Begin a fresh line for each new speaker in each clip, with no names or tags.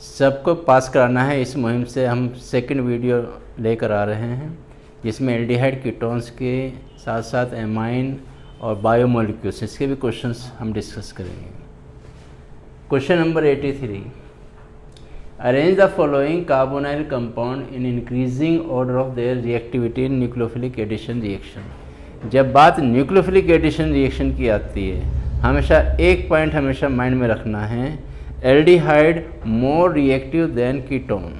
सबको पास कराना है। इस मुहिम से हम सेकंड वीडियो लेकर आ रहे हैं, जिसमें एल्डिहाइड कीटोन्स के साथ साथ एमाइन और बायोमोलिक्यूल्स, इसके भी क्वेश्चंस हम डिस्कस करेंगे। Question number 83, arrange the following carbonyl compound in increasing order of their reactivity in nucleophilic addition reaction. जब बात न्यूक्लियोफिलिक एडिशन रिएक्शन की आती है, हमेशा एक पॉइंट हमेशा माइंड में रखना है, aldehyde more reactive than ketone.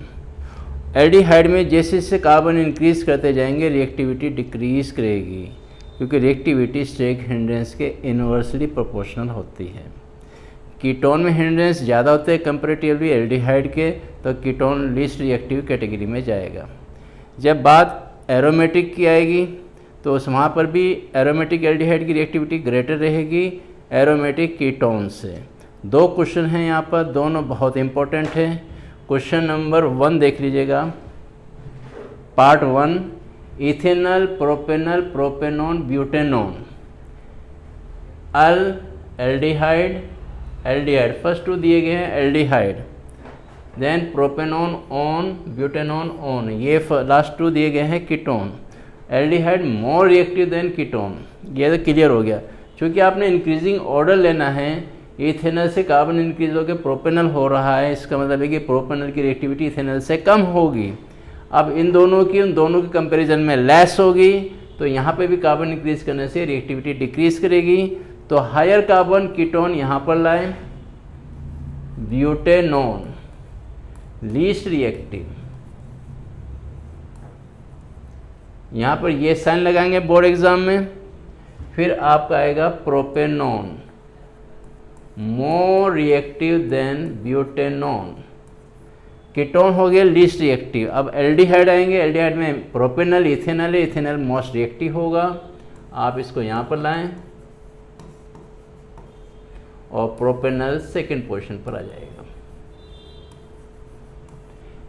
Aldehyde में जैसे जैसे कार्बन इंक्रीज करते जाएंगे रिएक्टिविटी डिक्रीज करेगी, क्योंकि रिएक्टिविटी स्टेक हिंड्रेंस के इनवर्सली प्रोपोर्शनल होती है। कीटोन में हिंड्रेंस ज़्यादा होते हैं कंपेरेटिवली एल्डिहाइड के, तो कीटोन लीस्ट रिएक्टिव कैटेगरी में जाएगा। जब बात एरोमेटिक की आएगी तो वहाँ पर भी एरोमेटिक एल्डिहाइड की रिएक्टिविटी ग्रेटर रहेगी एरोमेटिक कीटोन से। दो क्वेश्चन हैं यहाँ पर, दोनों बहुत इंपॉर्टेंट हैं। क्वेश्चन नंबर 1 देख लीजिएगा, part 1, ethanol, propanol, propanone, butanone, अल, एल्डिहाइड, एल्डिहाइड, फर्स्ट 2 दिए गए हैं एल्डिहाइड, देन प्रोपेनॉन ऑन, ब्यूटेनॉन ऑन, ये लास्ट 2 दिए गए हैं ketone. Aldehyde more reactive than ketone, ये तो क्लियर हो गया। क्योंकि आपने इंक्रीजिंग ऑर्डर लेना है, इथेनॉल से कार्बन इंक्रीज होकर प्रोपेनॉल हो रहा है, इसका मतलब है कि प्रोपेनॉल की रिएक्टिविटी इथेनॉल से कम होगी। अब उन दोनों की कंपैरिजन में लेस होगी, तो यहाँ पे भी कार्बन इंक्रीज करने से रिएक्टिविटी डिक्रीज करेगी। तो हायर कार्बन कीटोन यहाँ पर लाएं, ब्यूटेनॉन लीस्ट रिएक्टिव, यहाँ पर ये साइन लगाएंगे बोर्ड एग्जाम में। फिर आपका आएगा प्रोपेनॉन मोर रिएक्टिव देन ब्यूटेनॉन, कीटोन हो गया लीस्ट रिएक्टिव। अब एल्डिहाइड आएंगे, एल्डिहाइड में प्रोपेनॉल, इथेनॉल है, इथेनॉल मोस्ट रिएक्टिव होगा। आप इसको यहाँ पर लाएं और प्रोपेनॉल सेकंड पोजीशन पर आ जाएगा।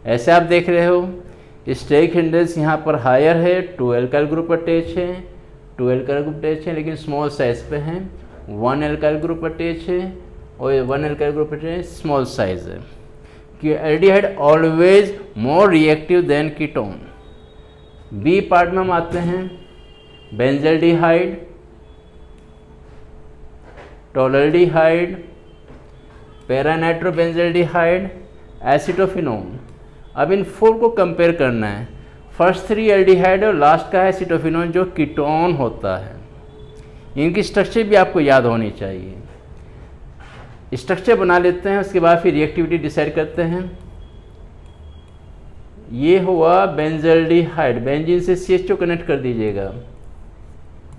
ऐसे आप देख रहे हो, स्टेक हिंड्रेंस यहाँ पर हायर है, 2 एल्काइल ग्रुप अटैच है, 2 एल्काइल ग्रुप अटैच है, लेकिन स्मॉल साइज पे हैं। 1 एल्काइल ग्रुप अटैच है और 1 alkyl group attach small size है। कि aldehyde always more reactive than ketone. B part में हम आते हैं, बेंजल्डिहाइड, टोल्युल्डिहाइड, पैरानाइट्रोबेंजल्डिहाइड, एसिटोफिनोन। अब इन 4 को कंपेयर करना है। फर्स्ट 3 एल्डिहाइड और लास्ट का है एसिटोफिनोन जो कीटोन होता है। इनकी स्ट्रक्चर भी आपको याद होनी चाहिए। स्ट्रक्चर बना लेते हैं, उसके बाद फिर रिएक्टिविटी डिसाइड करते हैं। ये हुआ बेंजल्डिहाइड, बेंजीन से CH2 कनेक्ट कर दीजिएगा,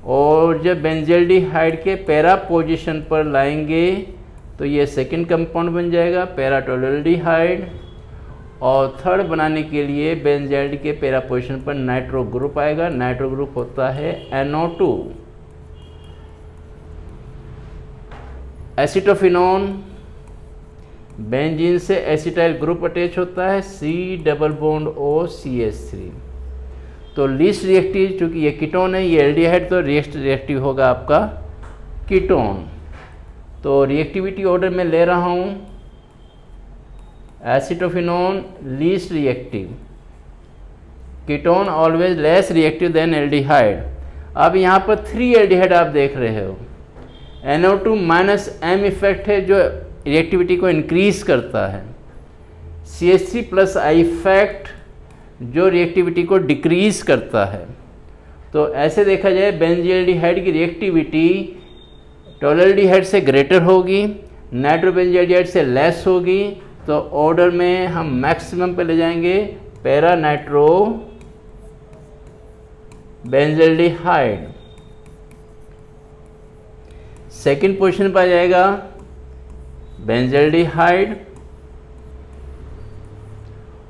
और जब बेंजल्डिहाइड के पैरा पोजीशन पर लाएंगे तो ये सेकंड कंपाउंड बन जाएगा पैराटोल्युल्डिहाइड। और थर्ड बनाने के लिए बेंजाइड के पैरा पोजीशन पर नाइट्रो ग्रुप आएगा, नाइट्रो ग्रुप होता है NO2। एसिटोफिनोन, बेंजीन से एसिटाइल ग्रुप अटैच होता है, C double bond O CH3। तो लीस्ट रिएक्टिव, चूंकि ये कीटोन है, ये एल्डिहाइड, तो रिएक्टिव होगा आपका कीटोन। तो रिएक्टिविटी ऑर्डर में ले रहा हूँ, acetophenone least reactive, ketone always less reactive than aldehyde. अब यहाँ पर 3 एल्डिहाइड आप देख रहे हो, NO2 माइनस M इफेक्ट है जो रिएक्टिविटी को इंक्रीज करता है, CH3 प्लस I इफेक्ट जो रिएक्टिविटी को डिक्रीज करता है। तो ऐसे देखा जाए बेंजल्डिहाइड की रिएक्टिविटी टोल्युल्डिहाइड से ग्रेटर होगी, नाइट्रोबेंजल्डिहाइड से लेस होगी। तो ऑर्डर में हम मैक्सिमम पे ले जाएंगे para nitro benzaldehyde, second position पर आ जाएगा बेंजल्डिहाइड,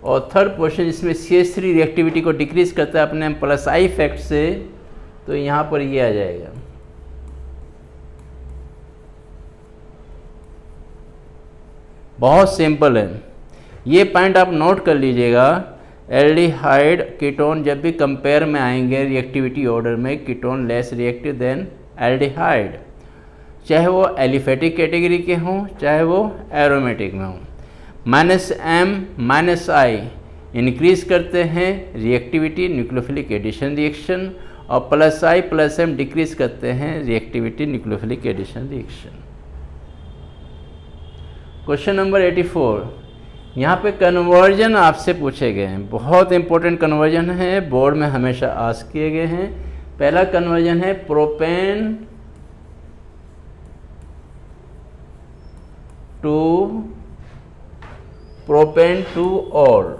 और थर्ड पोजीशन जिसमें CH3 रिएक्टिविटी को डिक्रीज करता है अपने प्लस I इफेक्ट से, तो यहाँ पर ये आ जाएगा। बहुत सिंपल है, ये पॉइंट आप नोट कर लीजिएगा। एल्डिहाइड कीटोन जब भी कंपेयर में आएंगे रिएक्टिविटी ऑर्डर में, ketone less reactive than aldehyde, चाहे वो एलिफेटिक कैटेगरी के हों चाहे वो एरोमेटिक में हों। -M-I इंक्रीज करते हैं रिएक्टिविटी न्यूक्लियोफिलिक एडिशन रिएक्शन, और +I+M डिक्रीज करते हैं reactivity nucleophilic addition reaction. Question number 84, यहाँ पे कन्वर्जन आपसे पूछे गए हैं, बहुत इंपॉर्टेंट कन्वर्जन है, बोर्ड में हमेशा आस्क किए गए हैं। पहला कन्वर्जन है प्रोपेन टू ऑल।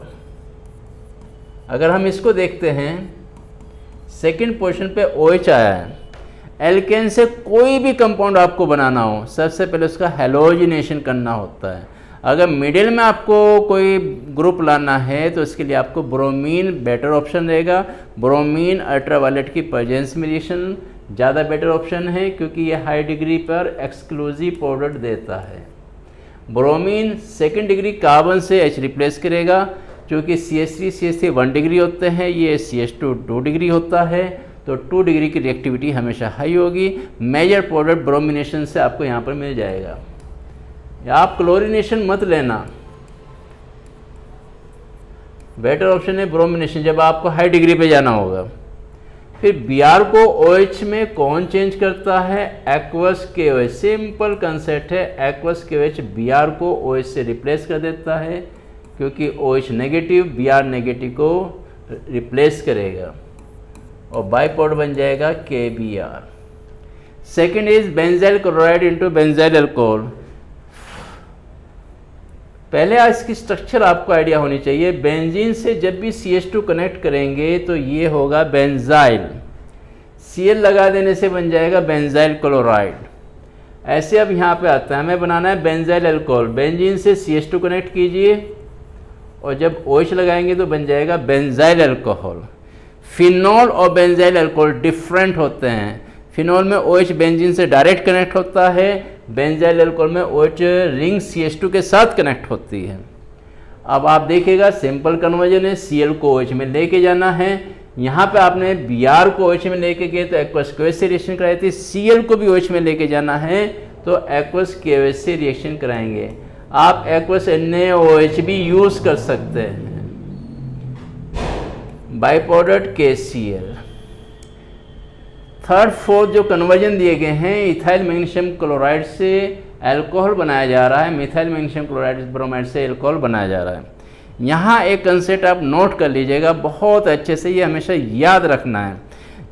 अगर हम इसको देखते हैं, सेकंड पोजीशन पे OH आया है। एल्केन से कोई भी कंपाउंड आपको बनाना हो, सबसे पहले उसका हैलोजिनेशन करना होता है। अगर मिडिल में आपको कोई ग्रुप लाना है तो इसके लिए आपको ब्रोमीन बेटर ऑप्शन रहेगा। ब्रोमीन अल्ट्रावायलेट की प्रेजेंस में रिएक्शन ज़्यादा बेटर ऑप्शन है, क्योंकि ये हाई डिग्री पर एक्सक्लूसिव प्रोडक्ट देता है। ब्रोमीन सेकेंड डिग्री कार्बन से H रिप्लेस करेगा, क्योंकि CH3 1 डिग्री होते हैं, ये CH2 2 डिग्री होता है, तो 2 डिग्री की रिएक्टिविटी हमेशा हाई होगी। मेजर प्रोडक्ट ब्रोमिनेशन से आपको यहाँ पर मिल जाएगा। आप क्लोरीनेशन मत लेना, बेटर ऑप्शन है ब्रोमिनेशन जब आपको हाई डिग्री पे जाना होगा। फिर Br को OH में कौन चेंज करता है? Aqueous KOH। सिंपल कंसेप्ट है, एक्वस KOH Br को OH से रिप्लेस कर देता है, क्योंकि OH नेगेटिव Br नेगेटिव को रिप्लेस करेगा और बाई प्रोडक्ट बन जाएगा KBr। Second is benzyl chloride into benzyl alcohol. पहले इसकी स्ट्रक्चर आपको आइडिया होनी चाहिए। बेंजीन से जब भी CH2 कनेक्ट करेंगे तो ये होगा बेंजाइल, Cl लगा देने से बन जाएगा बेंजाइल क्लोराइड। ऐसे अब यहाँ पे आता है, हमें बनाना है बेंजाइल अल्कोहल। बेंजीन से CH2 कनेक्ट कीजिए और जब OH लगाएंगे तो बन जाएगा बेंजाइल अल्कोहल। फिनॉल और बेंजाइल अल्कोहल डिफरेंट होते हैं। फिनॉल में OH बेंजीन से डायरेक्ट कनेक्ट होता है, बेंजाइल अल्कोहल में OH रिंग CH2 के साथ कनेक्ट होती है। अब आप देखिएगा सिंपल कन्वर्जन है, Cl को OH में लेके जाना है। यहाँ पे आपने Br को OH में लेके गए तो एक्वस KOH से रिएक्शन कराई थी, Cl को भी OH में लेके जाना है तो एक्वस KOH से रिएक्शन कराएंगे। आप एक्वस NaOH भी यूज कर सकते हैं। By product KCl। Third fourth जो कन्वर्जन दिए गए हैं, इथाइल मैग्नीशियम क्लोराइड से अल्कोहल बनाया जा रहा है, मिथाइल मैग्नीशियम क्लोराइड ब्रोमाइड से अल्कोहल बनाया जा रहा है। यहाँ एक कंसेप्ट आप नोट कर लीजिएगा बहुत अच्छे से, ये हमेशा याद रखना है।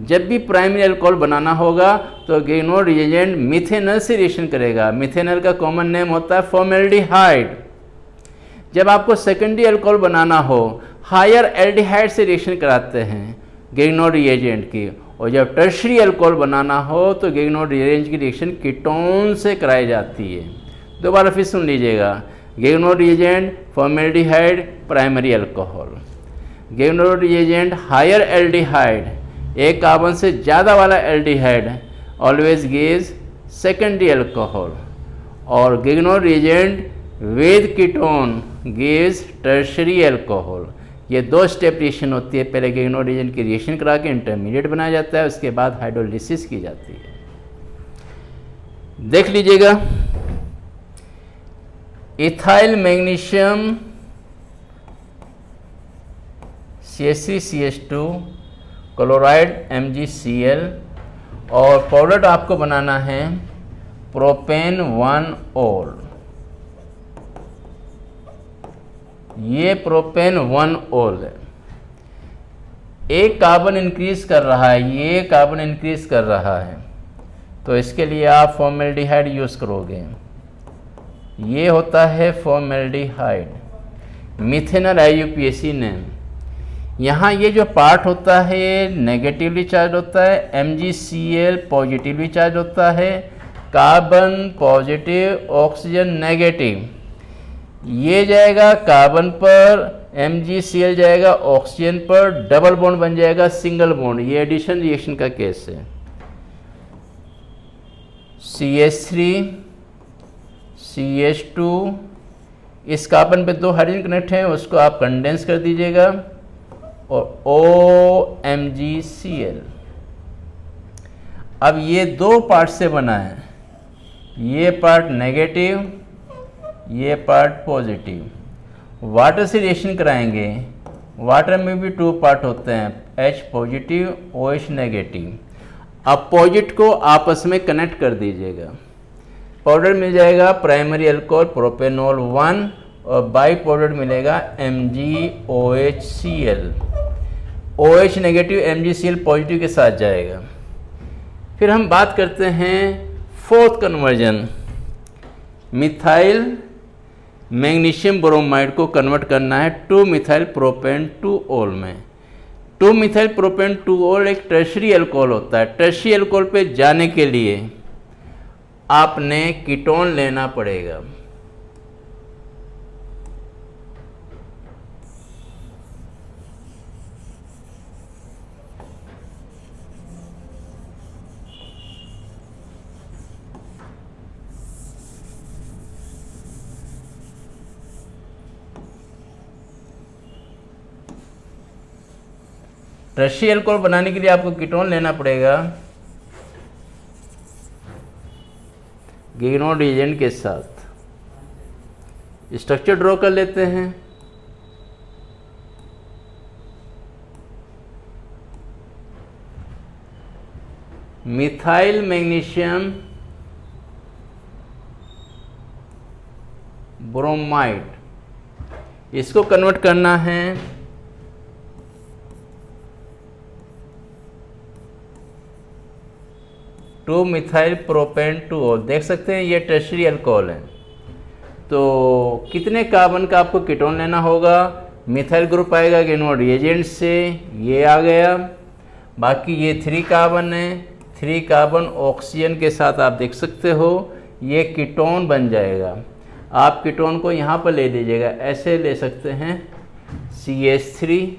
जब भी प्राइमरी अल्कोहल बनाना होगा तो गिग्नो रिएजेंट मिथेनल से रिएक्शन करेगा। मिथेनल का कॉमन नेम होता है फॉर्मेल्डिहाइड। जब आपको सेकेंडरी अल्कोहल बनाना हो, हायर एल्डिहाइड से रिएक्शन कराते हैं गिग्नो रिएजेंट की, और जब टर्शरी अल्कोहल बनाना हो तो गिग्नो रिएजेंट की रिएक्शन कीटोन से कराई जाती है। दोबारा फिर सुन लीजिएगा, गिग्नो रिएजेंट फॉर्मेल्डिहाइड प्राइमरी अल्कोहल, गिग्नो रिएजेंट हायर एल्डिहाइड एक कार्बन से ज़्यादा वाला aldehyde always gives secondary alcohol, और गिग्नो reagent with ketone gives tertiary alcohol. ये 2 स्टेप रिएक्शन होती है। पहले गिग्नो रिएजेंट की रिएक्शन करा के इंटरमीडिएट बनाया जाता है, उसके बाद हाइड्रोलिसिस की जाती है। देख लीजिएगा, ethyl magnesium CH3CH2 chloride MgCl, और प्रोडक्ट आपको बनाना है प्रोपेन 1-ऑल। ये प्रोपेन 1-ऑल है। एक कार्बन इंक्रीज कर रहा है, ये कार्बन इंक्रीज कर रहा है, तो इसके लिए आप फॉर्मेल्डिहाइड यूज करोगे। ये होता है फॉर्मेल्डिहाइड, मिथेनल IUPAC नेम। यहाँ ये जो पार्ट होता है ये नेगेटिवली चार्ज होता है, MgCl पॉजिटिवली चार्ज होता है, कार्बन पॉजिटिव ऑक्सीजन नेगेटिव। ये जाएगा कार्बन पर, MgCl जाएगा ऑक्सीजन पर, डबल बॉन्ड बन जाएगा सिंगल बॉन्ड। ये एडिशन रिएक्शन का केस है। CH3 CH2, इस कार्बन पे 2 हाइड्रोजन कनेक्ट हैं, उसको आप कंडेंस कर दीजिएगा, और OMgCl। अब ये 2 पार्ट से बना है, ये पार्ट नेगेटिव, ये पार्ट पॉजिटिव। वाटर से रिएक्शन कराएंगे, वाटर में भी 2 पार्ट होते हैं, H positive OH negative. Opposite को आपस में कनेक्ट कर दीजिएगा, पाउडर मिल जाएगा प्राइमरी अल्कोहल प्रोपेनॉल 1 और बाई पाउडर मिलेगा MgOHCl। OH negative MgCl positive के साथ जाएगा। फिर हम बात करते हैं fourth conversion, methyl magnesium bromide को कन्वर्ट करना है 2 मिथाइल प्रोपेन 2-ऑल में। 2 मिथाइल प्रोपेन 2-ऑल एक टर्शरी अल्कोहल होता है। टर्शरी अल्कोहल पे जाने के लिए आपने कीटोन लेना पड़ेगा। टर्शरी अल्कोहल बनाने के लिए आपको कीटोन लेना पड़ेगा गिग्नो रिएजेंट के साथ। स्ट्रक्चर ड्रॉ कर लेते हैं। मिथाइल मैग्नीशियम ब्रोमाइड, इसको कन्वर्ट करना है टू मिथाइल प्रोपेन 2-ऑल। देख सकते हैं ये टर्शरी अल्कोहल है। तो कितने कार्बन का आपको कीटोन लेना होगा? मिथाइल ग्रुप आएगा गिग्नो रिएजेंट से, ये आ गया। बाकी ये 3 कार्बन है, 3 कार्बन ऑक्सीजन के साथ आप देख सकते हो ये कीटोन बन जाएगा। आप कीटोन को यहाँ पर ले लीजिएगा, ऐसे ले सकते हैं CH3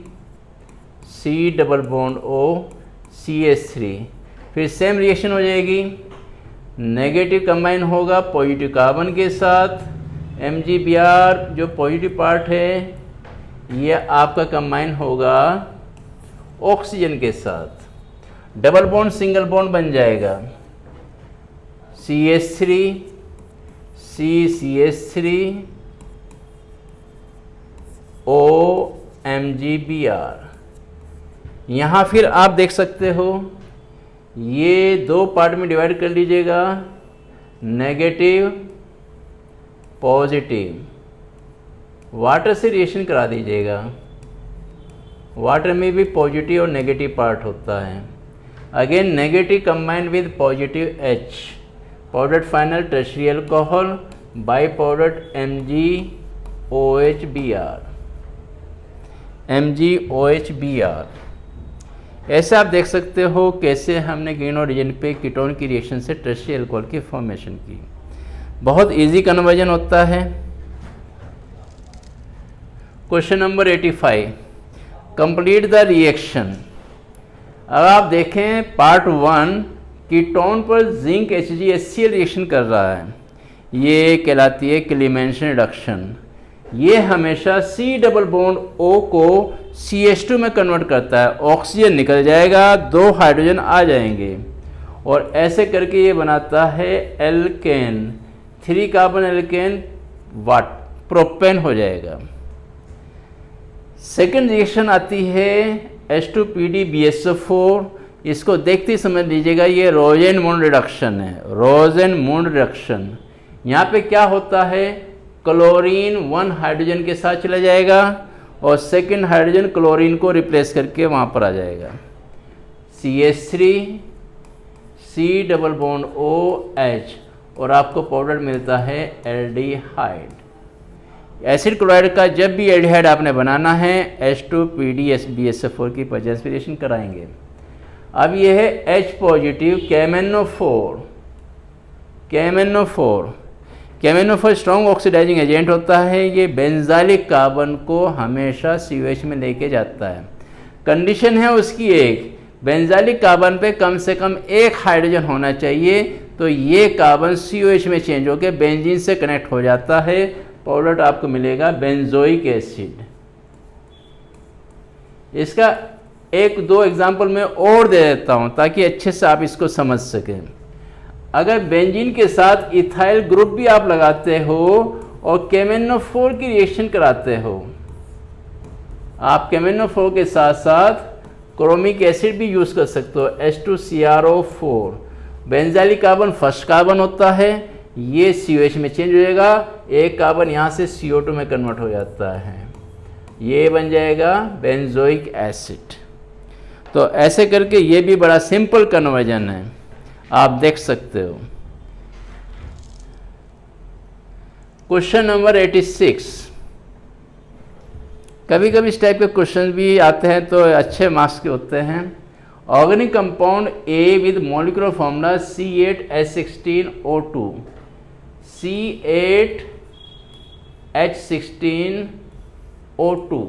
C double bond O CH3। फिर सेम रिएक्शन हो जाएगी, नेगेटिव कंबाइन होगा पॉजिटिव कार्बन के साथ। MgBr जो पॉजिटिव पार्ट है ये आपका कंबाइन होगा ऑक्सीजन के साथ। डबल बॉन्ड सिंगल बॉन्ड बन जाएगा CH3 CCH3 O MgBr। यहाँ फिर आप देख सकते हो ये 2 पार्ट में डिवाइड कर लीजिएगा, नेगेटिव पॉजिटिव। वाटर से रिएक्शन करा दीजिएगा, वाटर में भी पॉजिटिव और नेगेटिव पार्ट होता है। Again negative combined with positive H, powdered final tertiary alcohol, by powdered MgOHBr। ऐसे आप देख सकते हो कैसे हमने गिग्नो रिएजेंट पे कीटोन की रिएक्शन से टर्शरी अल्कोहल की फॉर्मेशन की। बहुत इजी कन्वर्जन होता है। Question number 85, complete the reaction. अब आप देखें पार्ट 1 कीटोन पर जिंक HgHCl रिएक्शन कर रहा है, ये कहलाती है क्लीमेंशन रिडक्शन। ये हमेशा C डबल बॉन्ड O को CH2 में कन्वर्ट करता है, ऑक्सीजन निकल जाएगा, 2 हाइड्रोजन आ जाएंगे और ऐसे करके ये बनाता है एल्केन, 3 कार्बन एल्केन प्रोपेन हो जाएगा। सेकेंड रिएक्शन आती है H2PdBSO4। इसको देखते ही समझ लीजिएगा ये रोजेनमून रिडक्शन है, रोजेनमून रिडक्शन। यहाँ पे क्या होता है, क्लोरीन 1 हाइड्रोजन के साथ चला जाएगा और सेकंड हाइड्रोजन क्लोरीन को रिप्लेस करके वहाँ पर आ जाएगा CH3 C double bond OH और आपको पाउडर मिलता है एल्डिहाइड। एसिड क्लोराइड का जब भी एल्डिहाइड आपने बनाना है H2PdBSO4 की प्रेजेंस में रिएक्शन कराएंगे। अब ये है H positive KMnO4 strong oxidising agent होता है। ये बेंजाइलिक कार्बन को हमेशा COH में लेके जाता है। कंडीशन है उसकी एक, बेंजाइलिक कार्बन पे कम से कम 1 हाइड्रोजन होना चाहिए, तो ये कार्बन COH में चेंज होकर बेंजीन से कनेक्ट हो जाता है। पाउडर आपको मिलेगा बेंजोइक एसिड। इसका 1-2 एग्जाम्पल मैं और दे देता हूँ ताकि अच्छे से आप इसको समझ सकें। अगर बेंजीन के साथ इथाइल ग्रुप भी आप लगाते हो और KMnO4 की रिएक्शन कराते हो, आप KMnO4 के साथ साथ क्रोमिक एसिड भी यूज़ कर सकते हो, H2CrO4। Benzylic carbon first carbon होता है, ये COH में चेंज हो जाएगा, एक कार्बन यहाँ से CO2 में कन्वर्ट हो जाता है, ये बन जाएगा बेंजोइक एसिड। तो ऐसे करके ये भी बड़ा सिंपल कन्वर्जन है, आप देख सकते हो। Question number 86। कभी कभी इस टाइप के क्वेश्चन भी आते हैं तो अच्छे मार्क्स के होते हैं। Organic compound A with molecular formula C8H16O2, C8H16O2।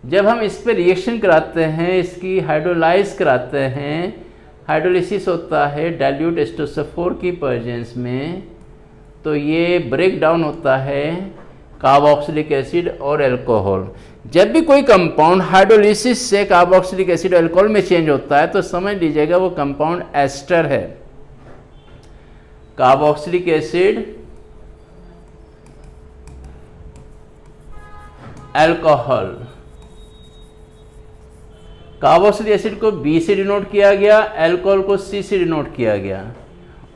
जब हम इस पर रिएक्शन कराते हैं, इसकी हाइड्रोलाइज कराते हैं, हाइड्रोलिसिस होता है डाइल्यूट H2SO4 की प्रेजेंस में, तो ये ब्रेक डाउन होता है कार्बोक्सिलिक एसिड और अल्कोहल। जब भी कोई कंपाउंड हाइड्रोलिसिस से कार्बोक्सिलिक एसिड और अल्कोहल में चेंज होता है तो समझ लीजिएगा वो कंपाउंड एस्टर है। Carboxylic acid, alcohol. Carboxylic acid को B से डिनोट किया गया, अल्कोहल को C से डिनोट किया गया,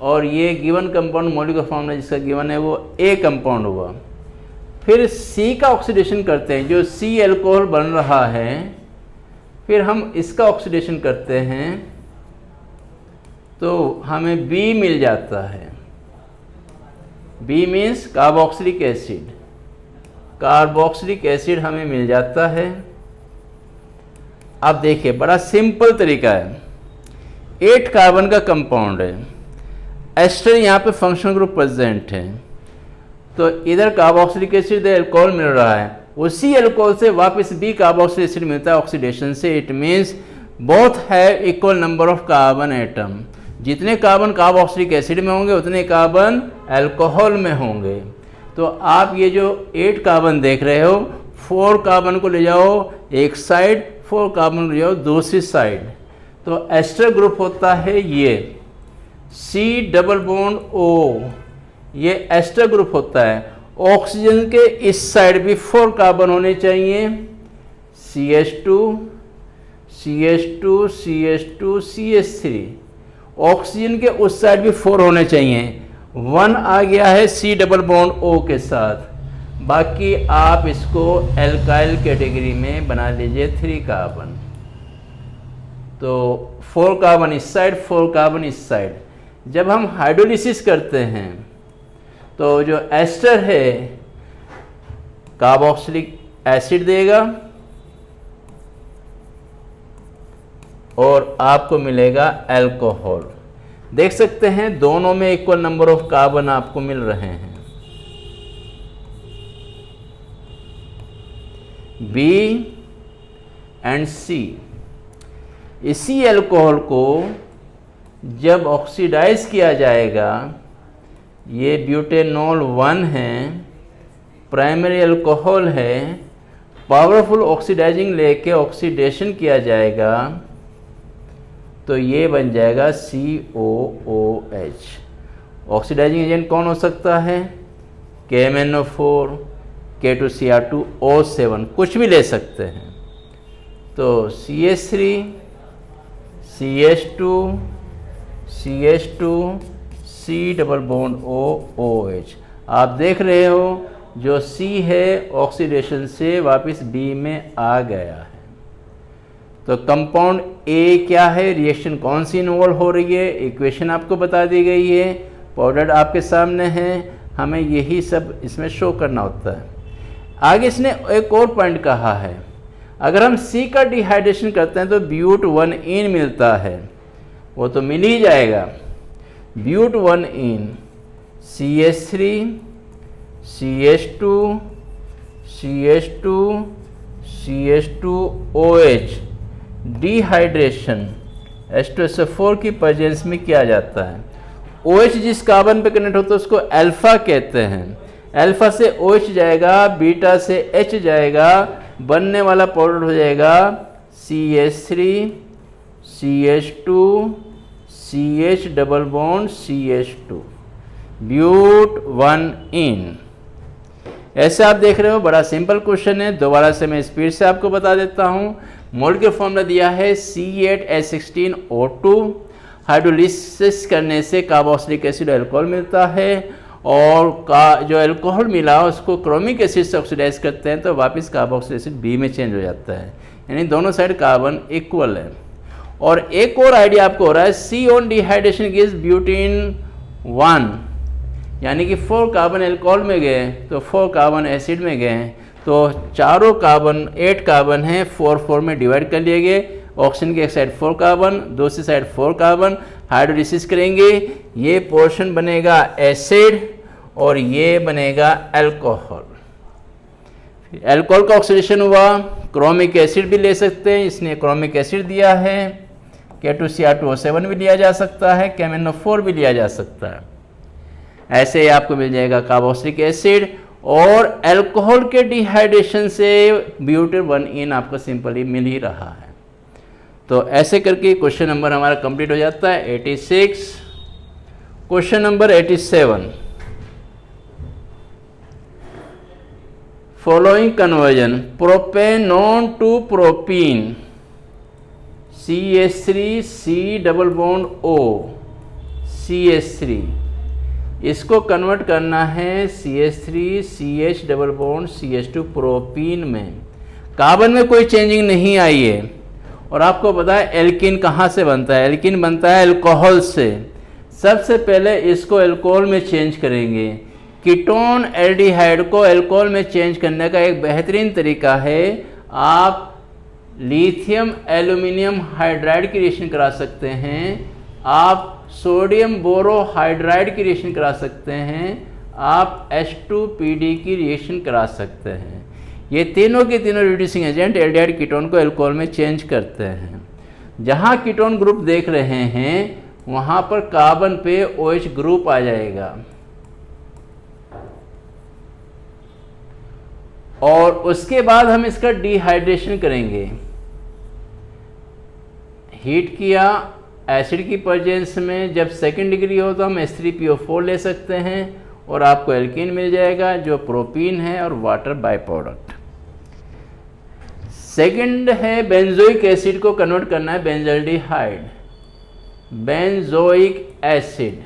और ये गिवन कंपाउंड मॉलिक्यूलर फॉर्मूला जिसका गिवन है वो A कंपाउंड हुआ। फिर C का ऑक्सीडेशन करते हैं, जो C अल्कोहल बन रहा है, फिर हम इसका ऑक्सीडेशन करते हैं तो हमें B मिल जाता है। B means carboxylic acid, carboxylic acid हमें मिल जाता है। अब देखिए बड़ा सिंपल तरीका है, 8 कार्बन का कंपाउंड है, एस्टर यहाँ पे फंक्शनल ग्रुप प्रेजेंट है, तो इधर कार्बोक्सिलिक एसिड अल्कोहल मिल रहा है, उसी अल्कोहल से वापस B कार्बोक्सिलिक एसिड मिलता है ऑक्सीडेशन से। It means both have equal number of carbon atom. जितने कार्बन कार्बोक्सिलिक एसिड में होंगे उतने कार्बन अल्कोहल में होंगे। तो आप ये जो 8 कार्बन देख रहे हो, 4 कार्बन को ले जाओ एक साइड, 4 कार्बन को ले जाओ दूसरी साइड, तो एस्टर ग्रुप होता है ये C डबल बॉन्ड O, ये एस्टर ग्रुप होता है। ऑक्सीजन के इस साइड भी 4 कार्बन होने चाहिए, CH2 CH2 CH2 CH3। Oxygen के उस साइड भी 4 होने चाहिए, 1 आ गया है C डबल बॉन्ड O के साथ। बाकी आप इसको एल्काइल कैटेगरी में बना लीजिए 3 कार्बन। तो 4 कार्बन इस साइड, 4 कार्बन इस साइड। जब हम हाइड्रोलिसिस करते हैं तो जो एस्टर है कार्बोक्सिलिक एसिड देगा और आपको मिलेगा अल्कोहल। देख सकते हैं दोनों में इक्वल नंबर ऑफ कार्बन आपको मिल रहे हैं। B and C। इसी अल्कोहल को जब ऑक्सीडाइज किया जाएगा, ये ब्यूटेनॉल 1 है, प्राइमरी अल्कोहल है, पावरफुल ऑक्सीडाइजिंग लेके ऑक्सीडेशन किया जाएगा तो ये बन जाएगा COOH। ऑक्सीडाइजिंग एजेंट कौन हो सकता है? KMnO4, K2Cr2O7, कुछ भी ले सकते हैं। तो CH3 CH2 CH2 C double bond OOH। आप देख रहे हो जो C है ऑक्सीडेशन से वापस B में आ गया है। तो कंपाउंड A क्या है, रिएक्शन कौन सी इन्वॉल्व हो रही है, इक्वेशन आपको बता दी गई है, पाउडर आपके सामने है, हमें यही सब इसमें शो करना होता है। आगे इसने एक और पॉइंट कहा है, अगर हम C का डिहाइड्रेशन करते हैं तो ब्यूट 1 मिलता है, वो तो मिल ही जाएगा। ब्यूट 1 CH3 CH2 CH2 CH2OH dehydration H2SO4 की प्रेजेंस में किया जाता है। OH जिस कार्बन पे कनेक्ट होता है उसको अल्फा कहते हैं। अल्फा से OH जाएगा, बीटा से H जाएगा, बनने वाला पाउडर हो जाएगा CH3 CH2 CH double bond CH2। ब्यूट 1इन। ऐसे आप देख रहे हो, बड़ा सिंपल क्वेश्चन है। दोबारा से मैं स्पीड से आपको बता देता हूँ। मोल फॉर्मूला दिया है C8H16O2। हाइड्रोलिसिस करने से कार्बोक्सिलिक एसिड अल्कोहल मिलता है, और जो अल्कोहल मिला उसको क्रोमिक एसिड से ऑक्सीडाइज करते हैं तो वापस कार्बोक्सिलिक एसिड बी में चेंज हो जाता है, यानी दोनों साइड कार्बन इक्वल है। और एक और आइडिया आपको हो रहा है, सी ऑन डिहाइड्रेशन गिव्स ब्यूटेन 1, यानी कि 4 कार्बन अल्कोहल में गए तो 4 कार्बन एसिड में गए, तो चारों कार्बन 8 कार्बन हैं, 4 में डिवाइड कर लिए गए। ऑक्सीजन की एक साइड 4 कार्बन, दूसरी साइड 4 कार्बन, हाइड्रोलिसिस करेंगे, ये पोर्शन बनेगा एसिड और ये बनेगा अल्कोहल। अल्कोहल का ऑक्सीडेशन हुआ, क्रोमिक एसिड भी ले सकते हैं, इसने क्रोमिक एसिड दिया है, K2Cr2O7 भी लिया जा सकता है, KMnO4 भी लिया जा सकता है। ऐसे ही आपको मिल जाएगा कार्बोक्सिलिक एसिड, और अल्कोहल के डिहाइड्रेशन से ब्यूटेन 1इन आपको सिंपली मिल ही रहा है। तो ऐसे करके क्वेश्चन नंबर हमारा कंप्लीट हो जाता है 86। Question number 87, following conversion propanone to propene CH3 C double bond O CH3, इसको कन्वर्ट करना है CH3 CH double bond CH2 propene में। कार्बन में कोई चेंजिंग नहीं आई है, और आपको पता है एल्कीन कहाँ से बनता है, एल्कीन बनता है अल्कोहल से। सबसे पहले इसको अल्कोहल में चेंज करेंगे। कीटोन एल्डिहाइड को अल्कोहल में चेंज करने का एक बेहतरीन तरीका है, आप लिथियम एल्यूमिनियम हाइड्राइड की रिएक्शन करा सकते हैं, आप सोडियम बोरोहाइड्राइड की रिएक्शन करा सकते हैं, आप H2PD की रिएक्शन करा सकते हैं। ये तीनों के तीनों रिड्यूसिंग एजेंट एल्डिहाइड कीटोन को अल्कोहल में चेंज करते हैं। जहाँ कीटोन ग्रुप देख रहे हैं वहाँ पर कार्बन पे OH ग्रुप आ जाएगा, और उसके बाद हम इसका डिहाइड्रेशन करेंगे। हीट किया एसिड की प्रेजेंस में, जब सेकेंड डिग्री हो तो हम H3PO4 ले सकते हैं और आपको एल्कीन मिल जाएगा जो प्रोपीन है और वाटर बाय प्रोडक्ट। सेकेंड है बेंजोइक एसिड को कन्वर्ट करना है बेंजल्डिहाइड, बेंजोइक एसिड,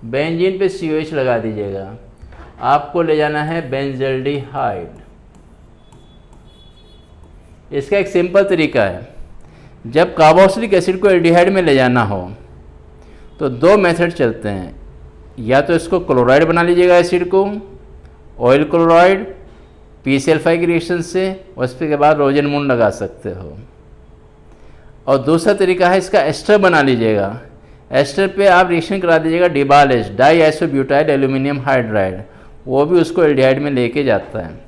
बेंजीन पे COH लगा दीजिएगा, आपको ले जाना है बेंजल्डिहाइड। इसका एक सिंपल तरीका है, जब कार्बोक्सिलिक एसिड को एल्डिहाइड में ले जाना हो तो दो मेथड चलते हैं, या तो इसको क्लोराइड बना लीजिएगा एसिड को, ऑयल क्लोराइड PCl5 की रिएक्शन से, उसके बाद रोजन मून लगा सकते हो। और दूसरा तरीका है इसका एस्टर बना लीजिएगा, एस्टर पे आप रिएक्शन करा दीजिएगा डिबाल एच डाईआइसोब्यूटाइल एल्यूमिनियम हाइड्राइड, वो भी उसको एल्डिहाइड में लेके जाता है।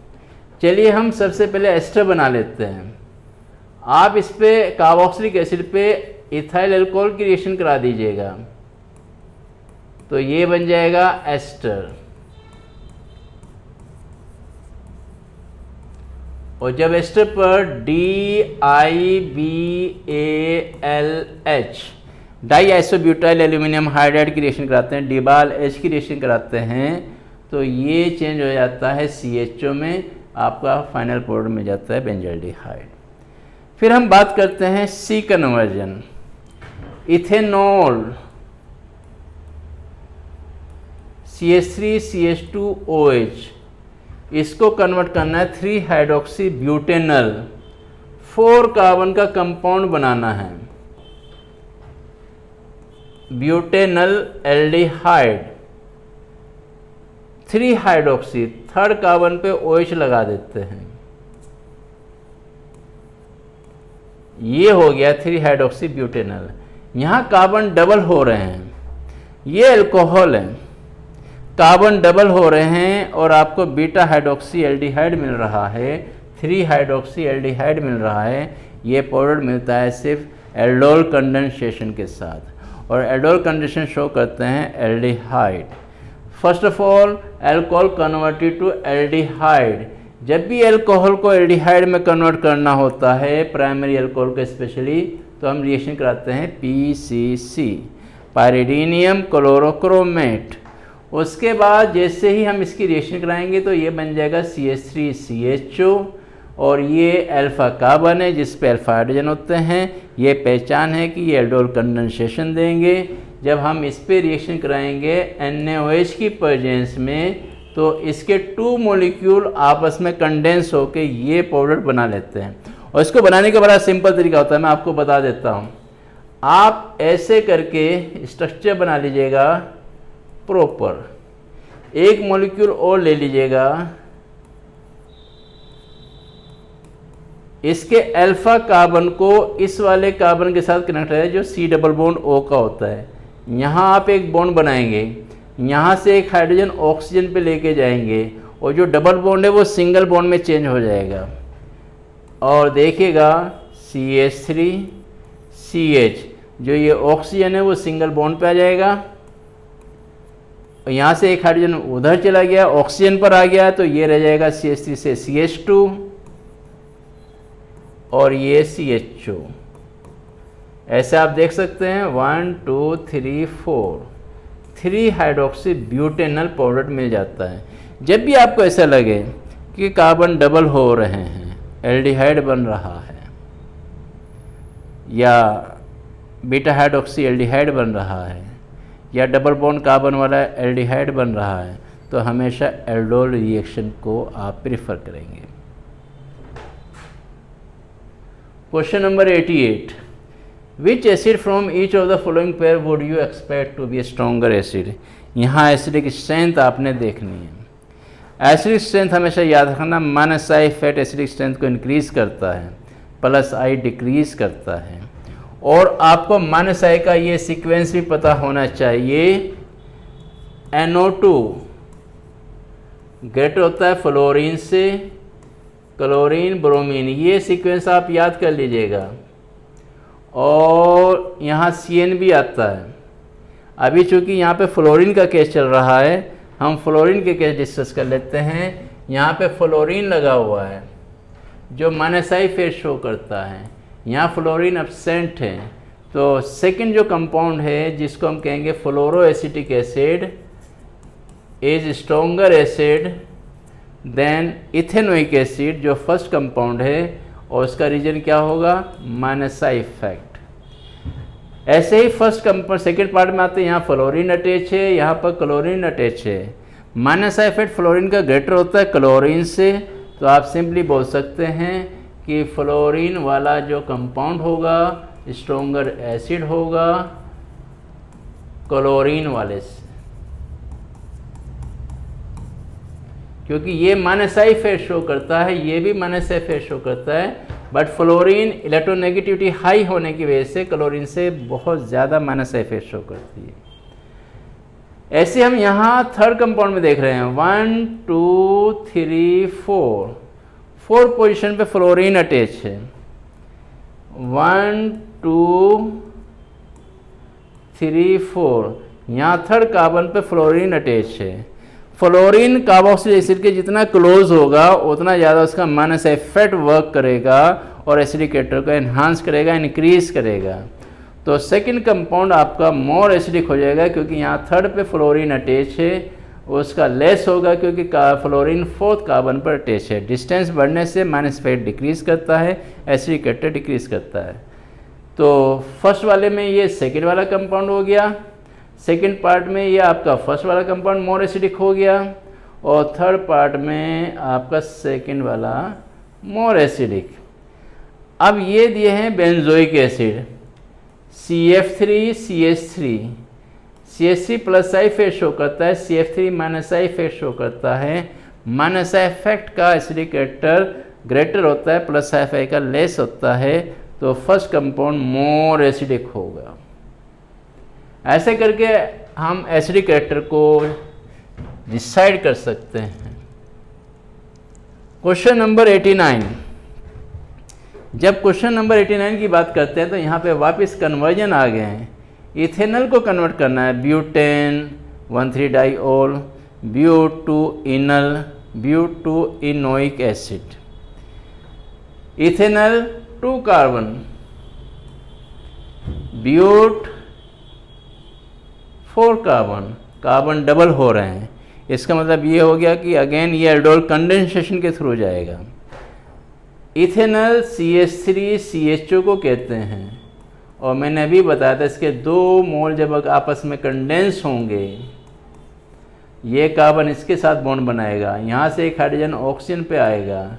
चलिए हम सबसे पहले एस्टर बना लेते हैं। आप इस पे कार्बोक्सिलिक एसिड पे इथाइल अल्कोहल की रिएक्शन करा दीजिएगा, तो ये बन जाएगा एस्टर। और जब एस्टर पर DIBALH डाईआइसोब्यूटाइल एल्यूमिनियम हाइड्राइड की रिएक्शन कराते हैं, डिबाल एच की रिएक्शन कराते हैं, तो ये चेंज हो जाता है CHO में, आपका फाइनल प्रोडक्ट में जाता है बेंजल्डिहाइड। फिर हम बात करते हैं C conversion, ethanol CH3 CH2OH, इसको कन्वर्ट करना है 3 हाइड्रोक्सी ब्यूटेनल, 4 कार्बन का कंपाउंड बनाना है, butanal aldehyde, 3 hydroxy, 3rd carbon पे OH लगा देते हैं, ये हो गया 3 हाइड्रोक्सी ब्यूटेनल। यहाँ कार्बन डबल हो रहे हैं, ये अल्कोहल है, कार्बन डबल हो रहे हैं और आपको बीटा हाइड्रोक्सी एल्डिहाइड मिल रहा है, 3 हाइड्रोक्सी एल्डिहाइड मिल रहा है। ये प्रोडक्ट मिलता है सिर्फ एल्डोल कंडेंसेशन के साथ, और एल्डोल कंडेंसेशन शो करते हैं aldehyde. First of all alcohol converted to aldehyde, जब भी अल्कोहल को एल्डिहाइड में कन्वर्ट करना होता है, प्राइमरी अल्कोहल को स्पेशली, तो हम रिएक्शन कराते हैं PCC, पायरिडीनियम क्लोरोक्रोमेट, उसके बाद जैसे ही हम इसकी रिएक्शन कराएंगे तो ये बन जाएगा CH3CHO, और ये अल्फ़ा कार्बन है जिस पे अल्फ़ा हाइड्रोजन होते हैं। ये पहचान है कि ये एल्डोल कंडेंसेशन देंगे। जब हम इस पे रिएक्शन कराएंगे NaOH की प्रेजेंस में तो इसके 2 मॉलिक्यूल आपस में कंडेंस होकर ये पाउडर बना लेते हैं। और इसको बनाने का बड़ा सिंपल तरीका होता है, मैं आपको बता देता हूँ। आप ऐसे करके स्ट्रक्चर बना लीजिएगा प्रॉपर, एक मॉलिक्यूल और ले लीजिएगा, इसके अल्फा कार्बन को इस वाले कार्बन के साथ कनेक्ट है जो C डबल बॉन्ड O का होता है। यहाँ आप एक बॉन्ड बनाएंगे, यहाँ से एक हाइड्रोजन ऑक्सीजन पे लेके जाएंगे और जो डबल बॉन्ड है वो सिंगल बॉन्ड में चेंज हो जाएगा और देखिएगा CH3CH, जो ये ऑक्सीजन है वो सिंगल बॉन्ड पे आ जाएगा। और यहाँ से एक हाइड्रोजन उधर चला गया, ऑक्सीजन पर आ गया, तो ये रह जाएगा CH3 से CH2 और ये CHO। ऐसे आप देख सकते हैं 1 2 3 4 3 हाइड्रोक्सी ब्यूटेनल पाउडर मिल जाता है। जब भी आपको ऐसा लगे कि कार्बन डबल हो रहे हैं, एल्डिहाइड बन रहा है या बीटा हाइड्रोक्सी एल्डिहाइड बन रहा है या डबल बॉन्ड कार्बन वाला एल्डिहाइड बन रहा है, तो हमेशा एल्डोल रिएक्शन को आप प्रेफर करेंगे। Question number 88, which acid from each of the following pair would you expect to be stronger acid. यहाँ एसिडिक स्ट्रेंथ आपने देखनी है। एसिडिक स्ट्रेंथ हमेशा याद रखना, -I फैट एसिडिक स्ट्रेंथ को इंक्रीज करता है, +I डिक्रीज करता है। और आपको -I का ये सीक्वेंस भी पता होना चाहिए। NO2 ग्रेटर होता है फ्लोरीन से, क्लोरीन ब्रोमीन, ये सीक्वेंस आप याद कर लीजिएगा। और यहाँ CN भी आता है। अभी चूंकि यहाँ पे फ्लोरीन का केस चल रहा है, हम फ्लोरीन के केस डिस्कस कर लेते हैं। यहाँ पे फ्लोरीन लगा हुआ है जो -I फेज शो करता है, यहाँ फ्लोरीन एब्सेंट है। तो सेकंड जो कंपाउंड है जिसको हम कहेंगे fluoroacetic acid is stronger acid than ethanoic acid, जो फर्स्ट कंपाउंड है, और उसका रीजन क्या होगा, -I इफेक्ट। ऐसे ही फर्स्ट कंपाउंड सेकेंड पार्ट में आते हैं, यहाँ फ्लोरीन अटैच है, यहाँ पर क्लोरीन अटैच है। -I इफेक्ट फ्लोरीन का ग्रेटर होता है क्लोरीन से, तो आप सिंपली बोल सकते हैं कि फ्लोरीन वाला जो कंपाउंड होगा स्ट्रॉन्गर एसिड होगा क्लोरीन वाले से, क्योंकि ये -I फेज शो करता है, ये भी -I फेज शो करता है, बट फ्लोरीन इलेक्ट्रोनेगेटिविटी हाई होने की वजह से क्लोरीन से बहुत ज़्यादा -I फेज शो करती है। ऐसे हम यहाँ थर्ड कंपाउंड में देख रहे हैं 1 2 3 4 4 पोजीशन पे फ्लोरीन अटैच है। 1 2 3 4 यहाँ थर्ड कार्बन पे फ्लोरीन अटैच है। फ्लोरीन कार्बोक्सिल एसिड के जितना क्लोज होगा उतना ज़्यादा उसका -I इफेक्ट वर्क करेगा और एसिडिक कैरेक्टर को एनहांस करेगा, इंक्रीज करेगा। तो सेकंड कंपाउंड आपका मोर एसिडिक हो जाएगा, क्योंकि यहाँ थर्ड पे फ्लोरीन अटैच है, उसका लेस होगा क्योंकि फ्लोरीन फोर्थ कार्बन पर अटैच है। डिस्टेंस बढ़ने से -I डिक्रीज करता है, एसिडिक कैरेक्टर डिक्रीज करता है। तो फर्स्ट वाले में ये सेकेंड वाला कंपाउंड हो गया, सेकेंड पार्ट में ये आपका फर्स्ट वाला कंपाउंड मोर एसिडिक हो गया, और थर्ड पार्ट में आपका सेकेंड वाला मोर एसिडिक। अब ये दिए हैं benzoic acid CF3CH3, CH3 +I phase show करता है, CF3 -I फेज शो करता है। -I इफेक्ट का एसिडिक कैरेक्टर ग्रेटर होता है, +I का लेस होता है, तो फर्स्ट कंपाउंड मोर एसिडिक होगा। ऐसे करके हम एसिडिक कैरेक्टर को डिसाइड कर सकते हैं। क्वेश्चन नंबर 89, जब क्वेश्चन नंबर 89 की बात करते हैं तो यहाँ पे वापस कन्वर्जन आ गए हैं। इथेनॉल को कन्वर्ट करना है, ब्यूटेन 1,3-डाइओल, ब्यूटूइनल, ब्यूटूइनोइक एसिड। इथेनॉल 2 कार्बन, ब्यूट 4 कार्बन, कार्बन डबल हो रहे हैं। इसका मतलब ये हो गया कि अगेन ये एल्डोल कंडेंसेशन के थ्रू जाएगा। इथेनॉल CH3CHO को कहते हैं, और मैंने अभी बताया था इसके 2 मोल जब आपस में कंडेंस होंगे, ये कार्बन इसके साथ बॉन्ड बनाएगा, यहाँ से एक हाइड्रोजन ऑक्सीजन पे आएगा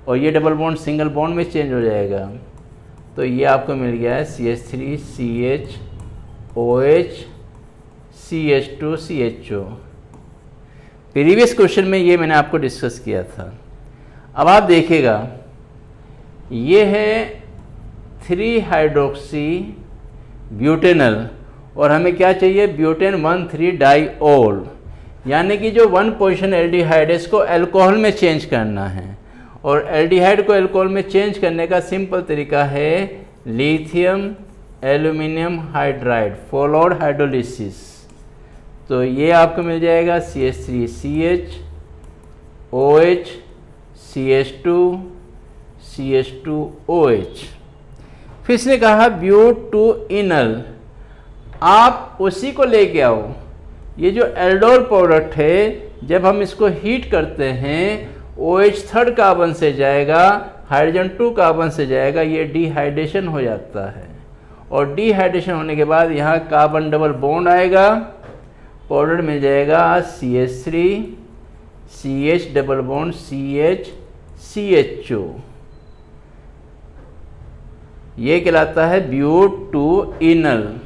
और ये डबल बॉन्ड सिंगल बॉन्ड में चेंज हो जाएगा। तो ये आपको मिल गया है CH3CHOH CH2CHO। प्रीवियस क्वेश्चन में ये मैंने आपको डिस्कस किया था। अब आप देखिएगा, ये है 3 हाइड्रोक्सी ब्यूटेनल और हमें क्या चाहिए, ब्यूटेन 1,3 डाइऑल, यानी कि जो 1 पोजीशन एल्डिहाइड है इसको अल्कोहल में चेंज करना है। और एल्डिहाइड को अल्कोहल में चेंज करने का सिंपल तरीका है lithium aluminium hydride followed hydrolysis. तो ये आपको मिल जाएगा CH3CH OH CH2 CH2OH। फिर इसने कहा ब्यूटेनॉल, आप उसी को लेके आओ। ये जो एल्डोल प्रोडक्ट है, जब हम इसको हीट करते हैं OH 3rd कार्बन से जाएगा, हाइड्रोजन 2 कार्बन से जाएगा, ये डिहाइड्रेशन हो जाता है। और डिहाइड्रेशन होने के बाद यहाँ कार्बन डबल बॉन्ड आएगा, पाउडर मिल जाएगा CH3 CH double bond CH CHO, ये कहलाता है ब्यूटेनॉल।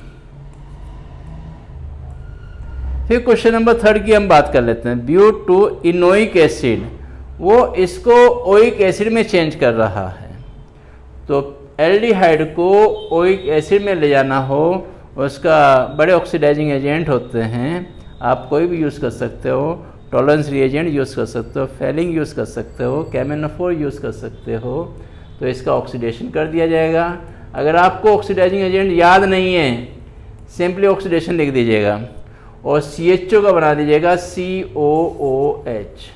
फिर क्वेश्चन नंबर 3 की हम बात कर लेते हैं। ब्यूटेनोइक एसिड, वो इसको ओइक एसिड में चेंज कर रहा है। तो एल्डिहाइड को ओइक एसिड में ले जाना हो, उसका बड़े ऑक्सीडाइजिंग एजेंट होते हैं, आप कोई भी यूज़ कर सकते हो, टॉलरेंस रिएजेंट यूज़ कर सकते हो, फेलिंग यूज़ कर सकते हो, कैमेनोफोर यूज़ कर सकते हो। तो इसका ऑक्सीडेशन कर दिया जाएगा। अगर आपको ऑक्सीडाइजिंग एजेंट याद नहीं है, सिंपली ऑक्सीडेशन लिख दीजिएगा और CHO का बना दीजिएगा COOH,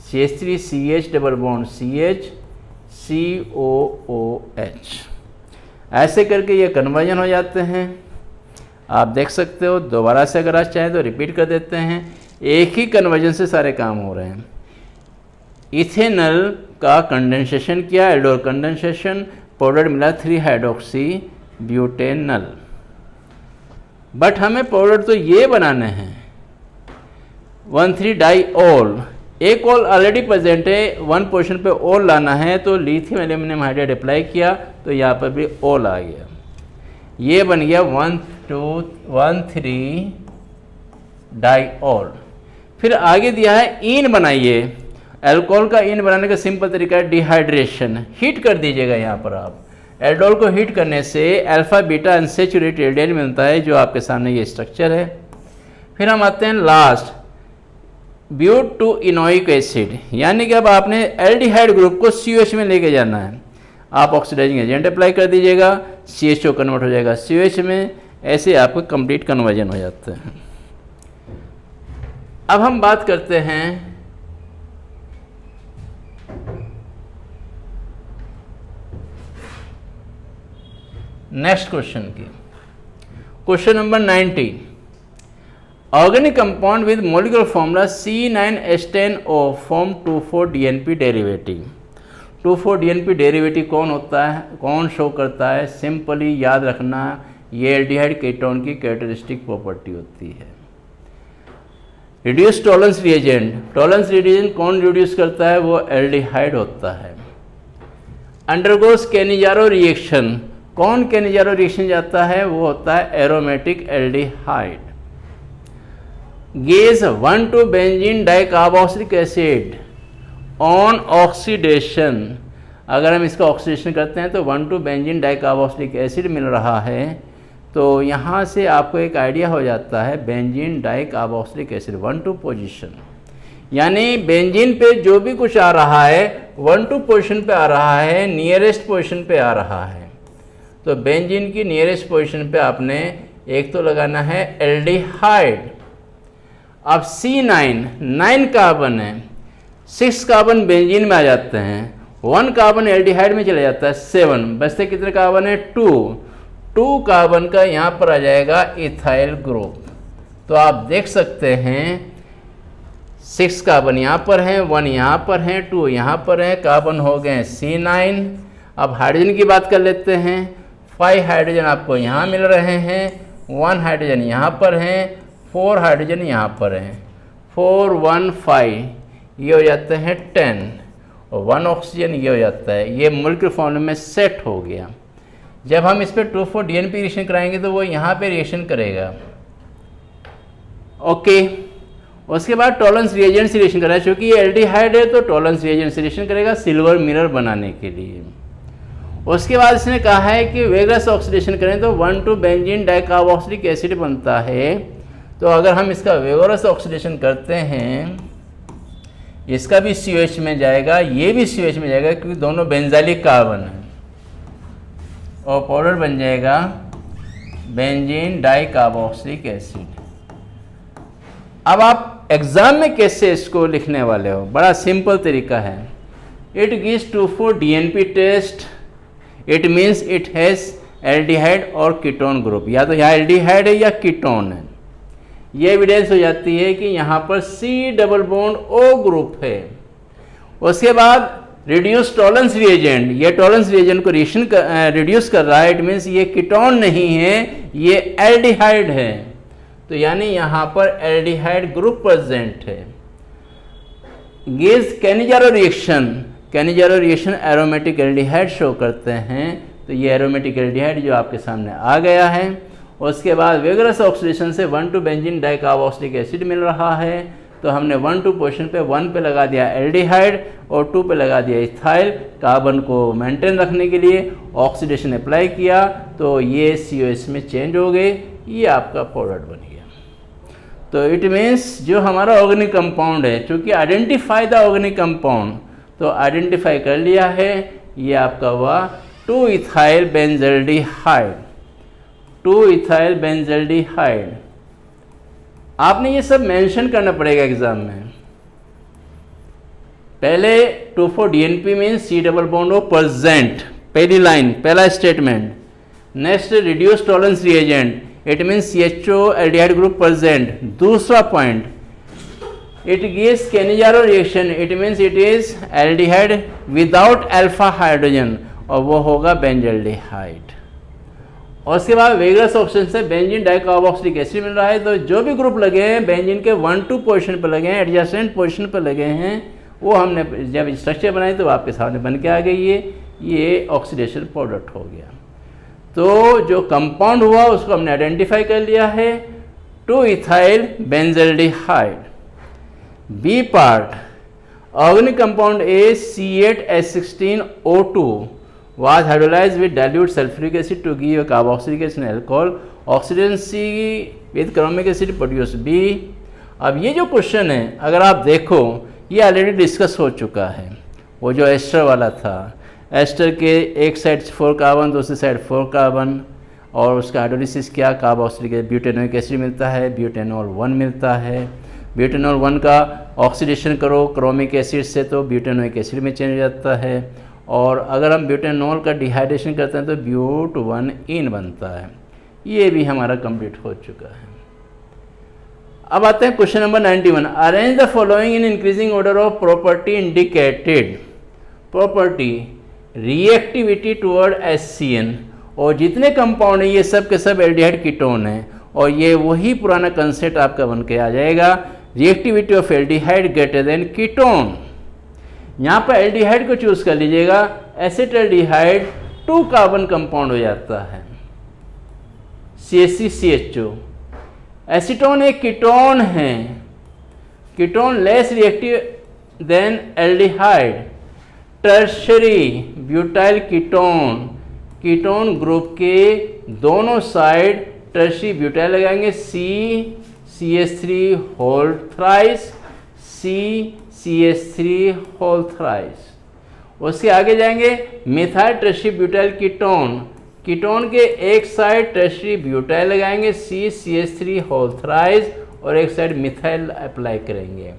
CH3CH double bond CH COOH। ऐसे करके ये कन्वर्जन हो जाते हैं। आप देख सकते हो, दोबारा से अगर आप चाहें तो रिपीट कर देते हैं। एक ही कन्वर्जन से सारे काम हो रहे हैं। इथेनॉल का कंडेंसेशन किया, एल्डोल कंडेंसेशन, पाउडर मिला 3 हाइड्रोक्सी ब्यूटेनॉल। बट हमें पाउडर तो ये बनाने हैं 1,3 डाइऑल। एक ऑल ऑलरेडी प्रेजेंट है, 1 पोजीशन पे ऑल लाना है, तो लिथियम एल्यूमिनियम हाइड्राइड अप्लाई किया तो यहाँ पर भी ऑल आ गया। ये बन गया 1,3 डाइऑल। फिर आगे दिया है ईन बनाइए। अल्कोहल का ईन बनाने का सिंपल तरीका है डिहाइड्रेशन। हीट कर दीजिएगा। यहाँ पर आप एल्डोल को हीट करने से अल्फा बीटा अनसैचुरेटेड एल्डिहाइड मिलता है, जो आपके सामने ये स्ट्रक्चर है। फिर हम आते हैं लास्ट, ब्यूटेनोइक एसिड, यानी कि अब आपने एल्डिहाइड ग्रुप को COH में लेके जाना है। आप ऑक्सीडाइजिंग एजेंट अप्लाई कर दीजिएगा, CHO कन्वर्ट हो जाएगा COH में। ऐसे आपको कंप्लीट कन्वर्जन हो जाते हैं। अब हम बात करते हैं नेक्स्ट क्वेश्चन की। Question number 90, organic compound with molecular formula C9H10O form 2,4-DNP derivative. 2,4-DNP derivative कौन होता है, कौन शो करता है? सिंपली याद रखना, ये एल्डिहाइड कीटोन की कैरेक्टरिस्टिक प्रॉपर्टी होती है। Reduce Tollens reagent, tolerance reagent कौन रिड्यूस करता है? वो एल्डिहाइड होता है। अंडरगोस कैनिजारो रिएक्शन, कौन कैनिजारो रिएक्शन जाता है? वो होता है aromatic aldehyde. Gauge 1,2 benzene dicarboxylic acid on oxidation, अगर हम इसका ऑक्सीडेशन करते हैं तो 1,2 बेंजीन डाइकार्बोक्सिलिक एसिड मिल रहा है। तो यहाँ से आपको एक आइडिया हो जाता है बेंजीन डाइकार्बोक्सिलिक एसिड 1,2 पोजीशन, यानी बेंजीन पे जो भी कुछ आ रहा है 1,2 पोजीशन पे आ रहा है, नियरेस्ट पोजीशन पे आ रहा है। तो बेंजीन की नियरेस्ट पोजीशन पे आपने एक तो लगाना है एल्डिहाइड। अब C9 कार्बन है, 6 कार्बन बेंजीन में आ जाते हैं, 1 कार्बन एल्डिहाइड में चला जाता है, 7 बचते कितने कार्बन है? 2 कार्बन का यहाँ पर आ जाएगा इथाइल ग्रुप। तो आप देख सकते हैं 6 कार्बन यहाँ पर हैं, 1 यहाँ पर हैं, 2 यहाँ पर हैं, कार्बन हो गए C9। अब हाइड्रोजन की बात कर लेते हैं। 5 हाइड्रोजन आपको यहाँ मिल रहे हैं, 1 हाइड्रोजन यहाँ पर हैं, 4 हाइड्रोजन यहाँ पर हैं। 4 1 5 ये हो जाते हैं 10 और 1 ऑक्सीजन ये हो जाता है। ये मोलिक्यूलर फॉर्मूले में सेट हो गया। जब हम इस पर 2,4 DNP रिएक्शन कराएंगे तो वो यहाँ पे रिएक्शन करेगा। ओके, उसके बाद टॉलरेंस रिएजेंट से रिएक्शन करेगा। क्योंकि ये एल्डिहाइड है तो टॉलरेंस रिएजेंट से रिएक्शन करेगा सिल्वर मिरर बनाने के लिए। उसके बाद इसने कहा है कि वेगस ऑक्सीडेशन करें तो 1,2 बेंजीन डाइकार्बोक्सिलिक एसिड बनता है। तो अगर हम इसका वेगरस ऑक्सीडेशन करते हैं, इसका भी COH में जाएगा, ये भी COH में जाएगा, क्योंकि दोनों बेंजाइलिक कार्बन है, और पाउडर बन जाएगा बेंजीन डाइकार्बोक्सिलिक एसिड। अब आप एग्जाम में कैसे इसको लिखने वाले हो, बड़ा सिंपल तरीका है। It gives 2,4 DNP test, it means it has aldehyde और कीटोन ग्रुप। या तो यहाँ एल्डिहाइड है या कीटोन है। ये एविडेंस हो जाती है कि यहाँ पर C double bond O group है। उसके बाद रिड्यूस टॉलरेंस रिएजेंट, ये टॉलरेंस रिएजेंट को रिड्यूस कर रहा है। इट मीन्स ये कीटोन नहीं है, ये एल्डिहाइड है। तो यानी यहाँ पर एल्डिहाइड ग्रुप प्रेजेंट है। Gives Cannizzaro reaction, Cannizzaro reaction aromatic aldehyde show करते हैं। तो ये एरोमेटिक एल्डिहाइड जो आपके सामने आ गया है। उसके बाद वेगरस ऑक्सीडेशन से 1,2 बेंजीन डाइकार्बोक्सिलिक एसिड मिल रहा है। तो हमने 1,2 पोजीशन पे 1 पे लगा दिया एल्डिहाइड और 2 पे लगा दिया इथाइल। कार्बन को मेंटेन रखने के लिए ऑक्सीडेशन अप्लाई किया तो ये COH में चेंज हो गए, ये आपका प्रोडक्ट बन गया। तो इट मीन्स जो हमारा ऑर्गेनिक कंपाउंड है, चूँकि आइडेंटिफाई द ऑर्गेनिक कंपाउंड, तो आइडेंटिफाई कर लिया है, ये आपका हुआ 2 इथाइल बेंजल्डिहाइड। 2 ethyl benzaldehyde. आपने ये सब मेंशन करना पड़ेगा एग्जाम में। पहले 2,4 DNP means C double bond O present, पहली लाइन, पहला statement. Next reduce Tollens reagent, it means CHO aldehyde group present. दूसरा point, it gives Cannizzaro reaction, it means it is aldehyde without alpha hydrogen, और वो होगा benzaldehyde. और उसके बाद vigorous oxidation से बेंजीन डाइकार्बोक्सिलिक एसिड मिल रहा है। तो जो भी ग्रुप लगे हैं बेंजीन के 1,2 पोजीशन पर लगे हैं, एडजेसेंट पोजीशन पर लगे हैं, वो हमने जब स्ट्रक्चर बनाई तो आपके सामने बन के आ गई है। ये ऑक्सीडेशन प्रोडक्ट हो गया। तो जो कंपाउंड हुआ उसको हमने आइडेंटिफाई कर लिया है, 2 ethyl benzaldehyde. B part, organic compound A C8H16O2 was hydrolyzed with dilute sulfuric acid to give a carboxylic acid and alcohol. Oxidation C with chromic acid produce B. अब ये जो क्वेश्चन है अगर आप देखो ये ऑलरेडी डिस्कस हो चुका है। वो जो एस्टर वाला था, एस्टर के एक साइड 4 कार्बन, दूसरी साइड 4 कार्बन, और उसका हाइड्रोलिसिस क्या, कार्बोक्सिलिक ब्यूटेनोइक एसिड मिलता है, ब्यूटेनॉल 1 मिलता है। ब्यूटेनॉल 1 का ऑक्सीडेशन करो क्रोमिक एसिड से तो ब्यूटेनोइक एसिड में चेंज हो जाता है, और अगर हम ब्यूटेनॉल का डिहाइड्रेशन करते हैं तो ब्यूट 1 बनता है। ये भी हमारा कंप्लीट हो चुका है। अब आते हैं question number 91। Arrange the following in increasing order of property indicated. Property, reactivity toward HCN, और जितने कंपाउंड हैं ये सब के सब एल्डिहाइड कीटोन है, और ये वही पुराना कंसेप्ट आपका बन के आ जाएगा, reactivity of aldehyde greater than ketone. यहाँ पर एल्डिहाइड को चूज कर लीजिएगा, एसिटाल्डिहाइड 2 कार्बन कंपाउंड हो जाता है, CH3CHO। एसीटोन एक कीटोन है, ketone less reactive than aldehyde. Tertiary butyl ketone, ketone group के दोनों साइड टर्शरी ब्यूटाइल लगाएंगे, CH3 whole thrice, CH3 whole thrice. उसके आगे जाएंगे methyl tertiary butyl ketone, ketone के एक साइड टर्शरी ब्यूटाइल लगाएंगे, CH3 होल थ्राइस, और एक साइड मिथाइल अप्लाई करेंगे।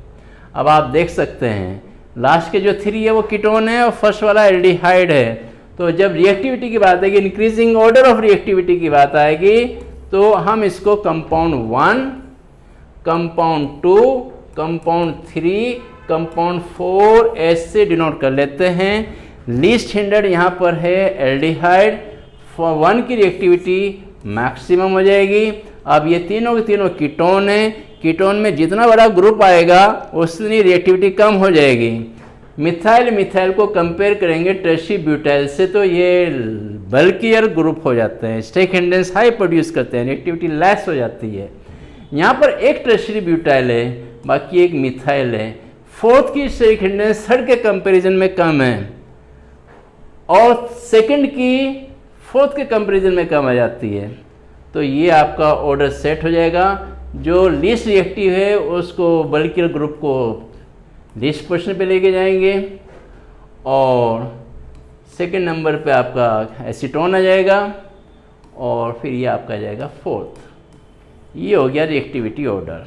अब आप देख सकते हैं लास्ट के जो 3 है वो कीटोन है और फर्स्ट वाला एल्डिहाइड है। तो जब रिएक्टिविटी की बात आएगी, इंक्रीजिंग ऑर्डर ऑफ रिएक्टिविटी की बात आएगी, तो हम इसको compound 1 compound 2, compound 3, compound 4 S से डिनोट कर लेते हैं। लीस्ट हिंडर्ड यहाँ पर है एल्डिहाइड, 1 की रिएक्टिविटी मैक्सिमम हो जाएगी। अब ये तीनों के तीनों कीटोन है, कीटोन में जितना बड़ा ग्रुप आएगा उतनी रिएक्टिविटी कम हो जाएगी। मिथाइल मिथाइल को कंपेयर करेंगे टर्शी ब्यूटाइल से तो ये बल्कियर ग्रुप हो जाते हैं, स्टेक हिंडेंस हाई प्रोड्यूस करते हैं, रिएक्टिविटी लेस हो जाती है। यहाँ पर एक टर्शरी ब्यूटाइल है, बाकी एक मिथाइल है। फोर्थ की स्टेक हिंडेंस थर्ड के कंपैरिजन में कम है और सेकंड की फोर्थ के कंपैरिजन में कम आ जाती है। तो ये आपका ऑर्डर सेट हो जाएगा। जो लीस्ट रिएक्टिव है उसको बल्कियर ग्रुप को लीस्ट पोजीशन पे लेके जाएंगे और सेकंड नंबर पे आपका एसीटोन आ जाएगा और फिर ये आपका आ जाएगा फोर्थ। ये हो गया रिएक्टिविटी ऑर्डर।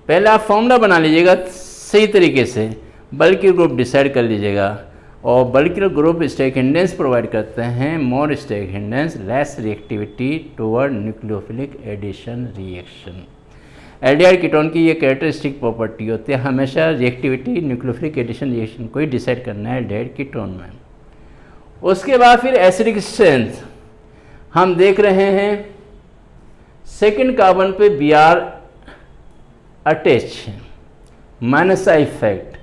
पहले आप फॉर्मूला बना लीजिएगा सही तरीके से, बल्कियर ग्रुप डिसाइड कर लीजिएगा। और bulkier group steric hindrance provide करते हैं, more steric hindrance less reactivity toward nucleophilic addition reaction. Aldehyde ketone की ये कैरेक्टरिस्टिक प्रॉपर्टी होती है, हमेशा रिएक्टिविटी न्यूक्लियोफिलिक एडिशन रिएक्शन को ही डिसाइड करना है एल्डिहाइड कीटोन में। उसके बाद फिर एसिडिक स्ट्रेंथ हम देख रहे हैं, सेकंड कार्बन पे Br अटैच है, माइनस आई इफेक्ट।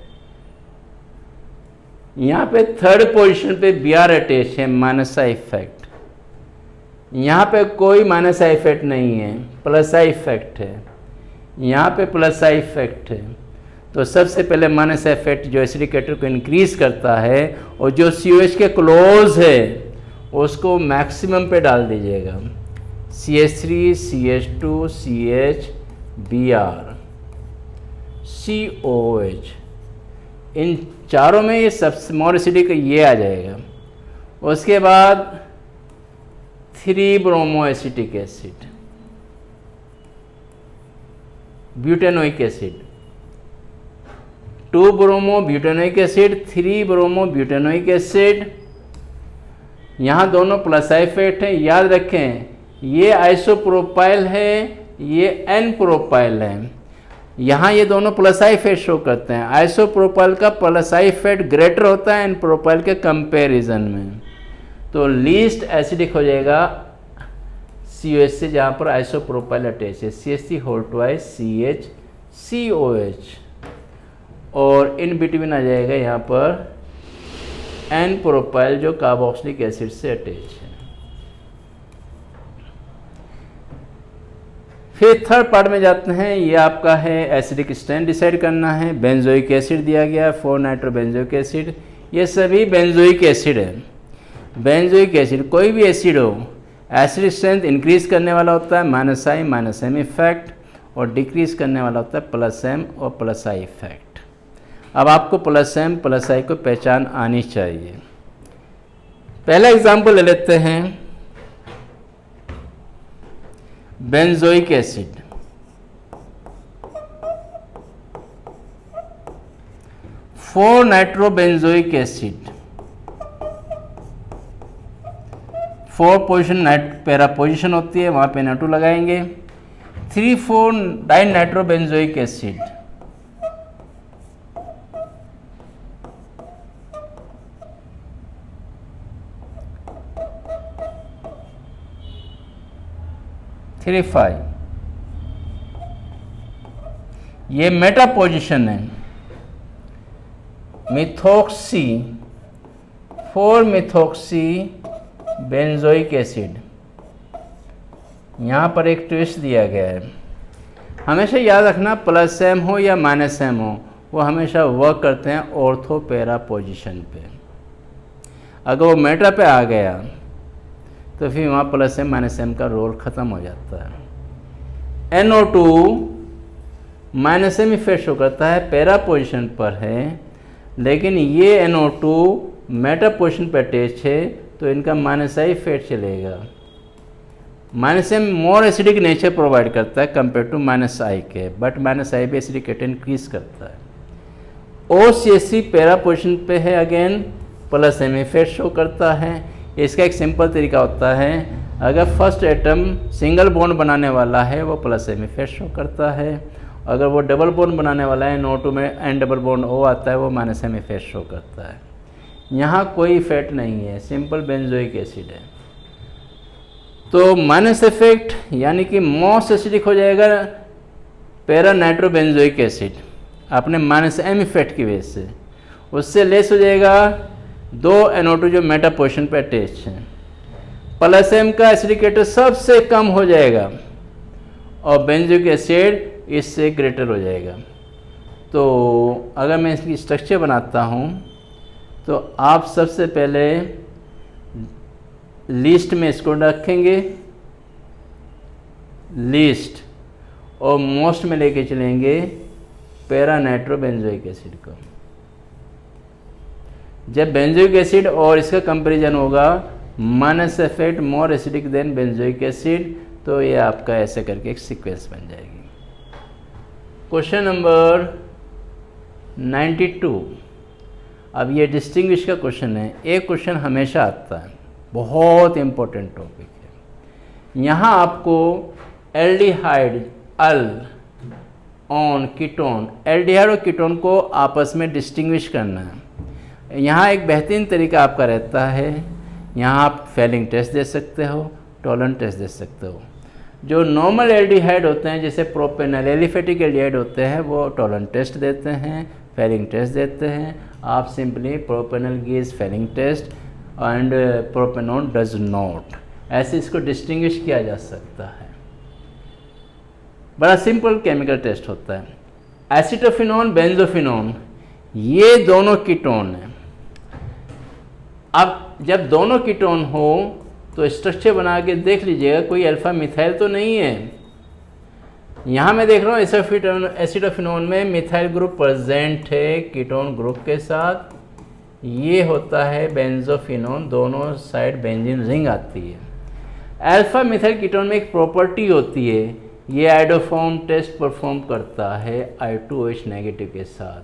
यहाँ पे थर्ड पोजीशन पे Br अटैच है, माइनस आई इफेक्ट। यहाँ पे कोई माइनस आई इफेक्ट नहीं है, प्लस आई इफेक्ट है। यहाँ पे प्लस आई इफेक्ट है। तो सबसे पहले माइनस आई इफेक्ट जो एसिडिक कैरेक्टर को इंक्रीज करता है और जो COH के क्लोज है उसको मैक्सिमम पे डाल दीजिएगा। CH3, CH2, CH, Br, COH, इन चारों में ये सबसे मोर एसिडिक ये आ जाएगा। उसके बाद 3 bromo acetic acid, butanoic acid, 2 bromo butanoic acid, 3 bromo butanoic acid. यहाँ दोनों प्लस आई इफेक्ट है, याद रखें ये आइसोप्रोपाइल है, ये एन प्रोपाइल है। यहाँ ये दोनों प्लस आई इफेक्ट शो करते हैं। आइसोप्रोपाइल का प्लस आई इफेक्ट ग्रेटर होता है एन प्रोपाइल के कंपैरिजन में। तो लीस्ट एसिडिक हो जाएगा COH से जहाँ पर आइसोप्रोपाइल अटैच है, CH3 CH COH, और इन बिटवीन आ जाएगा यहाँ पर एन प्रोपाइल जो कार्बोक्सिलिक एसिड से अटैच है। फिर थर्ड पार्ट में जाते हैं, ये आपका है एसिडिक स्ट्रेंथ डिसाइड करना है। बेंजोइक एसिड दिया गया, 4 नाइट्रोबेंजोइक एसिड, ये सभी बेंजोइक एसिड है। बेंजोइक एसिड कोई भी एसिड हो, एसिडिक स्ट्रेंथ इंक्रीज करने वाला होता है माइनस एम इफेक्ट और डिक्रीज करने वाला होता है प्लस एम और प्लस आई इफेक्ट। अब आपको प्लस एम प्लस आई को पहचान आनी चाहिए। पहला एग्जांपल ले लेते हैं, benzoic acid, four nitrobenzoic acid, 4 position para position होती है, वहाँ पे NO2 लगाएंगे। 3,4 डाइन नाइट्रोबेंजोइक एसिड, ये मेटा पोजिशन है। मिथोक्सी, 4 मिथोक्सी बेंजोइक एसिड, यहाँ पर एक ट्विस्ट दिया गया है। हमेशा याद रखना प्लस एम हो या माइनस एम हो, वो हमेशा वर्क करते हैं ऑर्थो पैरा पोजिशन पे। अगर वो मेटा पे आ गया तो फिर वहाँ प्लस एम माइनस एम का रोल ख़त्म हो जाता है। NO2 minus M effect show करता है, पैरा पोजिशन पर है, लेकिन ये NO2 मेटा पोजिशन पर अटैच है तो इनका माइनस आई इफेक्ट चलेगा। Minus am more acidic nature provide करता है कंपेयर टू माइनस आई के, बट माइनस आई भी एसिडिक इंक्रीज करता है। OCH3 पैरा पोजिशन पे है, again plus M effect show करता है। इसका एक सिंपल तरीका होता है, अगर फर्स्ट एटम सिंगल बॉन्ड बनाने वाला है वो प्लस एम इफेक्ट शो करता है, अगर वो डबल बॉन्ड बनाने वाला है NO2 में N डबल बॉन्ड O आता है, वो -M इफेक्ट शो करता है। यहाँ कोई इफेक्ट नहीं है, सिंपल बेंजोइक एसिड है। तो माइनस इफेक्ट यानी कि मोस्ट एसिडिक हो जाएगा पैरा नाइट्रोबेंजोइक एसिड अपने -M इफेक्ट की वजह से, उससे लेस हो जाएगा 2 NO2 जो मेटा पोजिशन पर अटैच है, प्लस M का एसिडिकेटर सबसे कम हो जाएगा और बेंजोइक एसिड इससे ग्रेटर हो जाएगा। तो अगर मैं इसकी स्ट्रक्चर बनाता हूँ तो आप सबसे पहले लीस्ट में इसको रखेंगे, लीस्ट, और मोस्ट में लेके चलेंगे पैरा नाइट्रोबेंजोइक एसिड को। जब बेंजोइक एसिड और इसका कंपैरिजन होगा minus effect more acidic then benzoic acid, तो ये आपका ऐसे करके एक सीक्वेंस बन जाएगी। Question number 92। अब ये डिस्टिंग्विश का क्वेश्चन है। एक क्वेश्चन हमेशा आता है, बहुत इंपॉर्टेंट टॉपिक है। यहाँ आपको aldehyde, al, one, ketone, aldehyde और कीटोन को आपस में डिस्टिंग्विश करना है। यहाँ एक बेहतरीन तरीका आपका रहता है, यहाँ आप फेलिंग टेस्ट दे सकते हो, टॉलरेंस टेस्ट दे सकते हो। जो नॉर्मल एल्डिहाइड होते हैं जैसे प्रोपेनल, एलिफेटिक एल्डिहाइड होते हैं, वो टॉलरेंस टेस्ट देते हैं, फेलिंग टेस्ट देते हैं। आप simply propanal gives Fehling test and propanone does not, ऐसे इसको डिस्टिंग्विश किया जा सकता है। बड़ा सिंपल केमिकल टेस्ट होता है। एसिटोफिनोन, बेंजोफिनोन, ये दोनों कीटोन हैं। अब जब दोनों कीटोन हो तो स्ट्रक्चर बना के देख लीजिएगा, कोई अल्फा मिथाइल तो नहीं है। यहाँ मैं देख रहा हूँ एसिटोफिनोन में मिथाइल ग्रुप प्रेजेंट है कीटोन ग्रुप के साथ। ये होता है बेंजोफिनोन, दोनों साइड बेंजीन रिंग आती है। अल्फा मिथाइल कीटोन में एक प्रॉपर्टी होती है, ये आइडोफॉर्म टेस्ट परफॉर्म करता है I2OH नेगेटिव के साथ,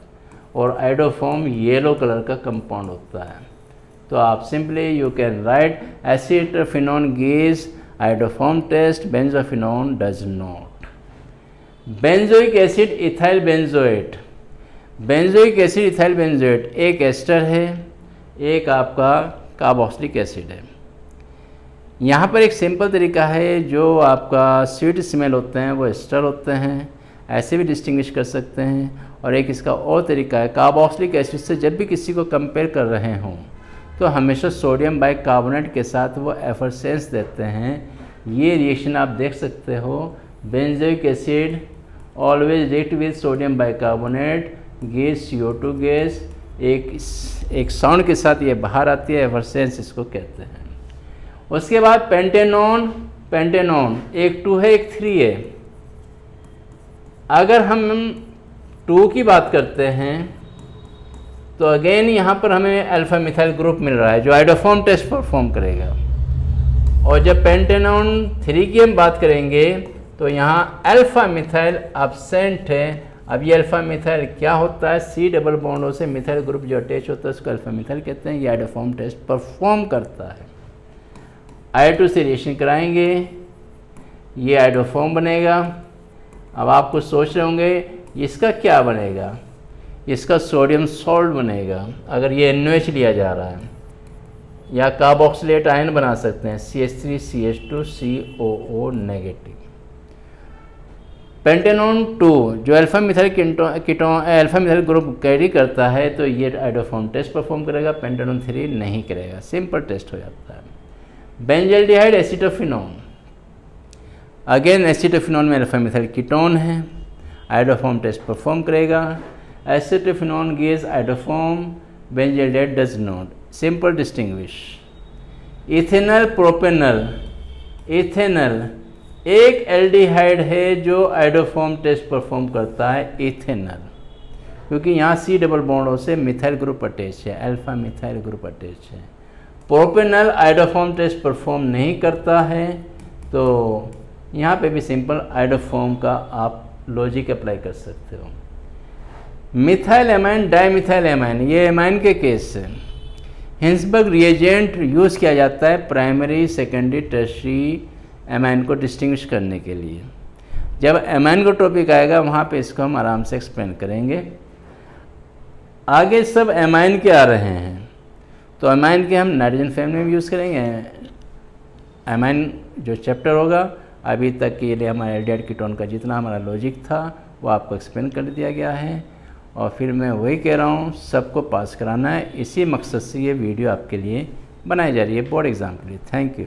और आइडोफॉर्म येलो कलर का कंपाउंड होता है। तो आप simply you can write acetophenone gives iodoform test, benzophenone does not. Benzoic acid, ethyl benzoate, benzoic acid, ethyl benzoate, एक एस्टर है, एक आपका कार्बोक्सिलिक एसिड है। यहाँ पर एक सिंपल तरीका है, जो आपका स्वीट स्मेल होते हैं वो एस्टर होते हैं, ऐसे भी डिस्टिंग्विश कर सकते हैं। और एक इसका और तरीका है, कार्बोक्सिलिक एसिड से जब भी किसी को कंपेयर कर रहे हों तो हमेशा सोडियम बाइकार्बोनेट के साथ वो एफरसेंस देते हैं। ये रिएक्शन आप देख सकते हो, benzoic acid always react with sodium bicarbonate gas CO2 gas, एक साउंड के साथ ये बाहर आती है, एफरसेंस इसको कहते हैं। उसके बाद पेंटेनॉन, पेंटेनॉन एक 2 है, एक 3 है। अगर हम 2 की बात करते हैं तो अगेन यहाँ पर हमें अल्फा मिथाइल ग्रुप मिल रहा है जो आइडोफॉर्म टेस्ट परफॉर्म करेगा। और जब पेंटेनॉन 3 की हम बात करेंगे तो यहाँ अल्फा मिथाइल एब्सेंट है। अब ये अल्फा मिथाइल क्या होता है, C डबल बॉन्डों से मिथाइल ग्रुप जो अटैच होता है उसको अल्फा मिथाइल कहते हैं। ये आइडोफॉर्म टेस्ट परफॉर्म करता है। I2 से रिएक्शन कराएंगे, ये आइडोफॉर्म बनेगा। अब आप कुछ सोच रहे होंगे इसका क्या बनेगा, इसका सोडियम सॉल्ट बनेगा अगर ये NOH लिया जा रहा है, या कार्बोक्सिलेट आयन बना सकते हैं CH3CH2COO नेगेटिव। पेंटेनॉन 2 जो alpha methyl alpha methyl group carry करता है तो ये आइडोफॉर्म टेस्ट परफॉर्म करेगा, पेंटेनॉन 3 नहीं करेगा, सिंपल टेस्ट हो जाता है। बेंजल्डिहाइड, एसिटोफिनोन, अगेन एसिटोफिनोन में अल्फा मिथाइल कीटोन है, आइडोफॉर्म टेस्ट परफॉर्म करेगा। Acetophenone gives iodoform, benzaldehyde does not, simple distinguish. Ethanal, propanal, ethanal एक एल्डिहाइड है जो आइडोफॉर्म टेस्ट परफॉर्म करता है, इथेनल, क्योंकि यहाँ C डबल बॉन्डों से मिथाइल ग्रुप अटैच है, अल्फा मिथाइल ग्रुप अटैच है। प्रोपेनल आइडोफॉर्म टेस्ट परफॉर्म नहीं करता है, तो यहाँ पे भी सिंपल आइडोफॉर्म का आप लॉजिक अप्लाई कर सकते हो। मिथाइल एमाइन, डाईमिथाइल एमाइन, ये एमाइन के केस है। हिंसबर्ग रिएजेंट यूज़ किया जाता है प्राइमरी, सेकेंडरी, टर्शियरी एमाइन को डिस्टिंग्विश करने के लिए। जब एमाइन का टॉपिक आएगा वहाँ पे इसको हम आराम से एक्सप्लेन करेंगे। आगे सब एमाइन के आ रहे हैं, तो एमाइन के हम नाइट्रोजन फैमिली में यूज़ करेंगे। एमाइन जो चैप्टर होगा, अभी तक के लिए हमारे एल्डिहाइड कीटोन का जितना हमारा लॉजिक था वो आपको एक्सप्लेन कर दिया गया है। और फिर मैं वही कह रहा हूँ, सबको पास कराना है, इसी मकसद से ये वीडियो आपके लिए बनाई जा रही है बोर्ड एग्ज़ाम के लिए। Thank you.